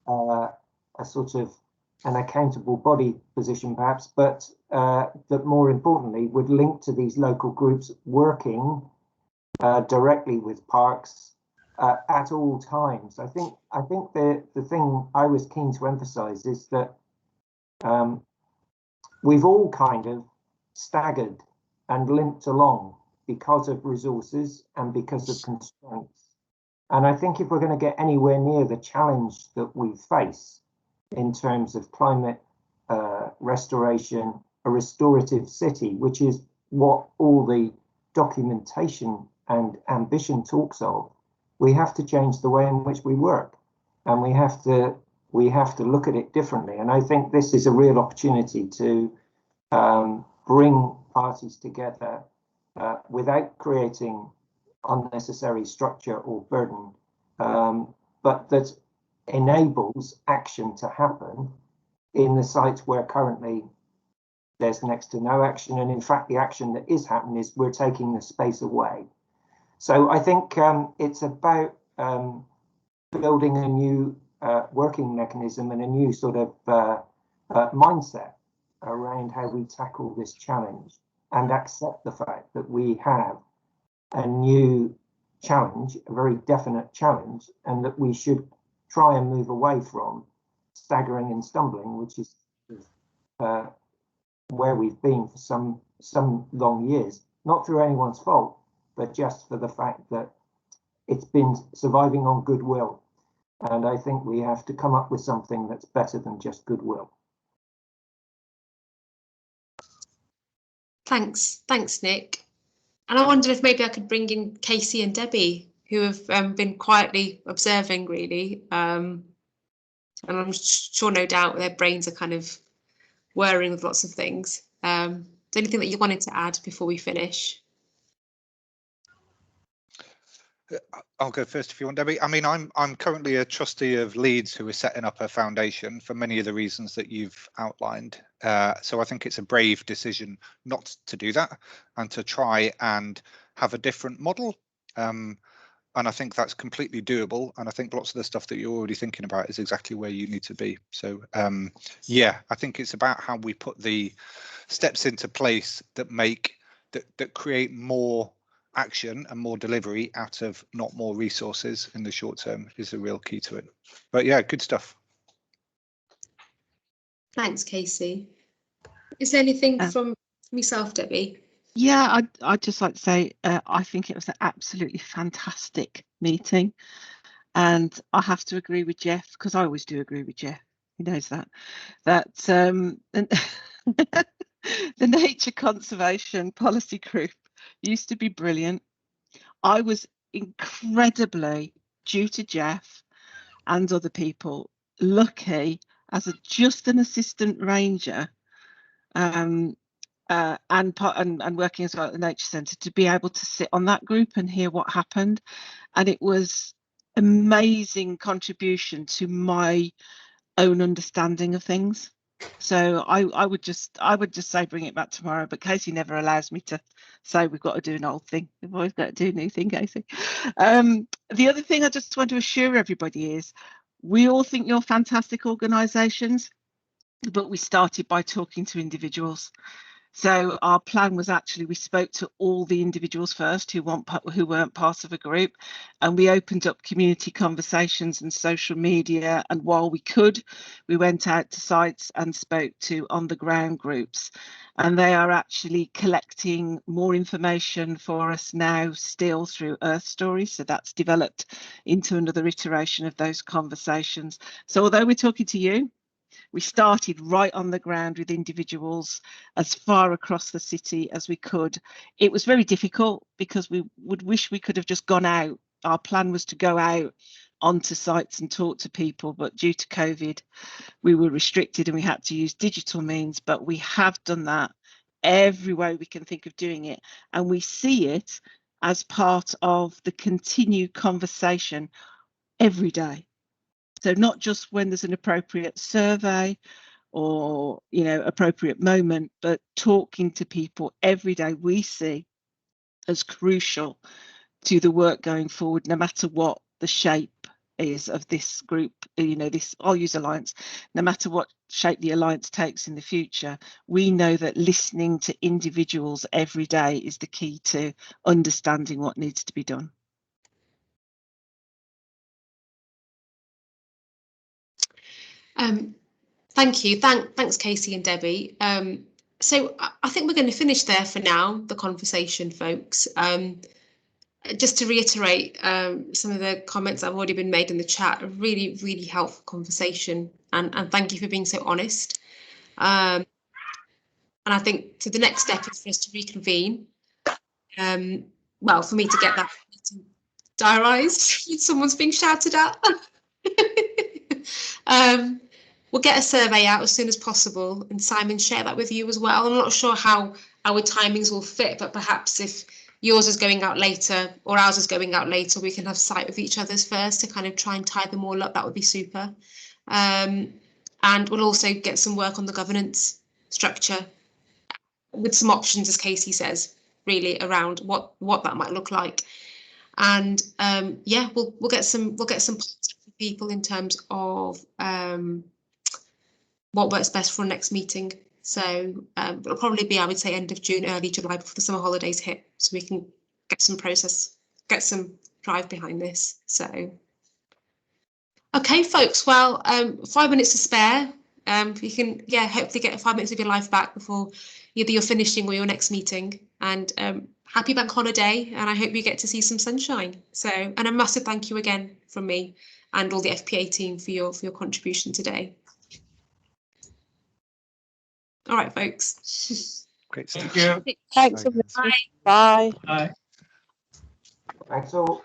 a sort of an accountable body position, perhaps, but that more importantly would link to these local groups working directly with parks at all times. I think the thing I was keen to emphasise is that we've all kind of staggered and limped along because of resources and because of constraints. And I think if we're going to get anywhere near the challenge that we face in terms of climate restoration, a restorative city, which is what all the documentation and ambition talks of, we have to change the way in which we work, and we have to we have to look at it differently. And I think this is a real opportunity to bring parties together without creating unnecessary structure or burden, but that enables action to happen in the sites where currently there's next to no action. And in fact, the action that is happening is we're taking the space away. So I think it's about building a new working mechanism and a new sort of mindset around how we tackle this challenge, and accept the fact that we have a new challenge, a very definite challenge, and that we should try and move away from staggering and stumbling, which is where we've been for some long years, not through anyone's fault, but just for the fact that it's been surviving on goodwill. And I think we have to come up with something that's better than just goodwill. Thanks, Nick. And I wondered if maybe I could bring in Casey and Debbie, who have been quietly observing, really. And I'm sure, no doubt, their brains are kind of whirring with lots of things. Is there anything that you wanted to add before we finish? I'll go first if you want, Debbie. I mean, I'm currently a trustee of Leeds, who is setting up a foundation for many of the reasons that you've outlined. So I think it's a brave decision not to do that and to try and have a different model. And I think that's completely doable. And I think lots of the stuff that you're already thinking about is exactly where you need to be. So yeah, I think it's about how we put the steps into place that that create more action and more delivery out of not more resources in the short term is the real key to it. But yeah, good stuff. Thanks, Casey. Is there anything from yourself, Debbie? Yeah, I'd just like to say I think it was an absolutely fantastic meeting, and I have to agree with Jeff, because I always do agree with Jeff. He knows that the Nature Conservation Policy Group used to be brilliant. I was incredibly, due to Jeff and other people, lucky as just an assistant ranger and working as well at the Nature Centre to be able to sit on that group and hear what happened. And it was amazing contribution to my own understanding of things. So I would just say bring it back tomorrow, but Casey never allows me to say we've got to do an old thing. We've always got to do a new thing, Casey. The other thing I just want to assure everybody is we all think you're fantastic organisations, but we started by talking to individuals. So our plan was actually we spoke to all the individuals first who weren't part of a group, and we opened up community conversations and social media. And while we could, we went out to sites and spoke to on the ground groups, and they are actually collecting more information for us now still through Earth Stories. So that's developed into another iteration of those conversations. So although we're talking to you, we started right on the ground with individuals as far across the city as we could. It was very difficult because we would wish we could have just gone out. Our plan was to go out onto sites and talk to people, but due to COVID, we were restricted and we had to use digital means. But we have done that every way we can think of doing it. And we see it as part of the continued conversation every day. So not just when there's an appropriate survey or, appropriate moment, but talking to people every day we see as crucial to the work going forward, no matter what the shape is of this group, I'll use Alliance, no matter what shape the Alliance takes in the future. We know that listening to individuals every day is the key to understanding what needs to be done. Thank you. Thanks, Casey and Debbie. So I think we're going to finish there for now, the conversation, folks. Just to reiterate some of the comments that have already been made in the chat, a really, really helpful conversation. And thank you for being so honest. And I think the next step is for us to reconvene. Well, for me to get that diarised, someone's being shouted at. We'll get a survey out as soon as possible, and Simon, share that with you as well. I'm not sure how our timings will fit, but perhaps if yours is going out later or ours is going out later, we can have sight of each other's first to kind of try and tie them all up. That would be super. And we'll also get some work on the governance structure with some options, as Casey says, really around what that might look like. And yeah, we'll get some people in terms of what works best for our next meeting. So it'll probably be, I would say, end of June, early July, before the summer holidays hit, so we can get some drive behind this. So okay, folks, well, 5 minutes to spare. You can, yeah, hopefully get 5 minutes of your life back before either you're finishing or your next meeting. And happy bank holiday, and I hope you get to see some sunshine. So, and a massive thank you again from me and all the FPA team for your contribution today. All right, folks. Great stuff. Thank you. Thanks. Bye. Bye. Bye. Thanks all.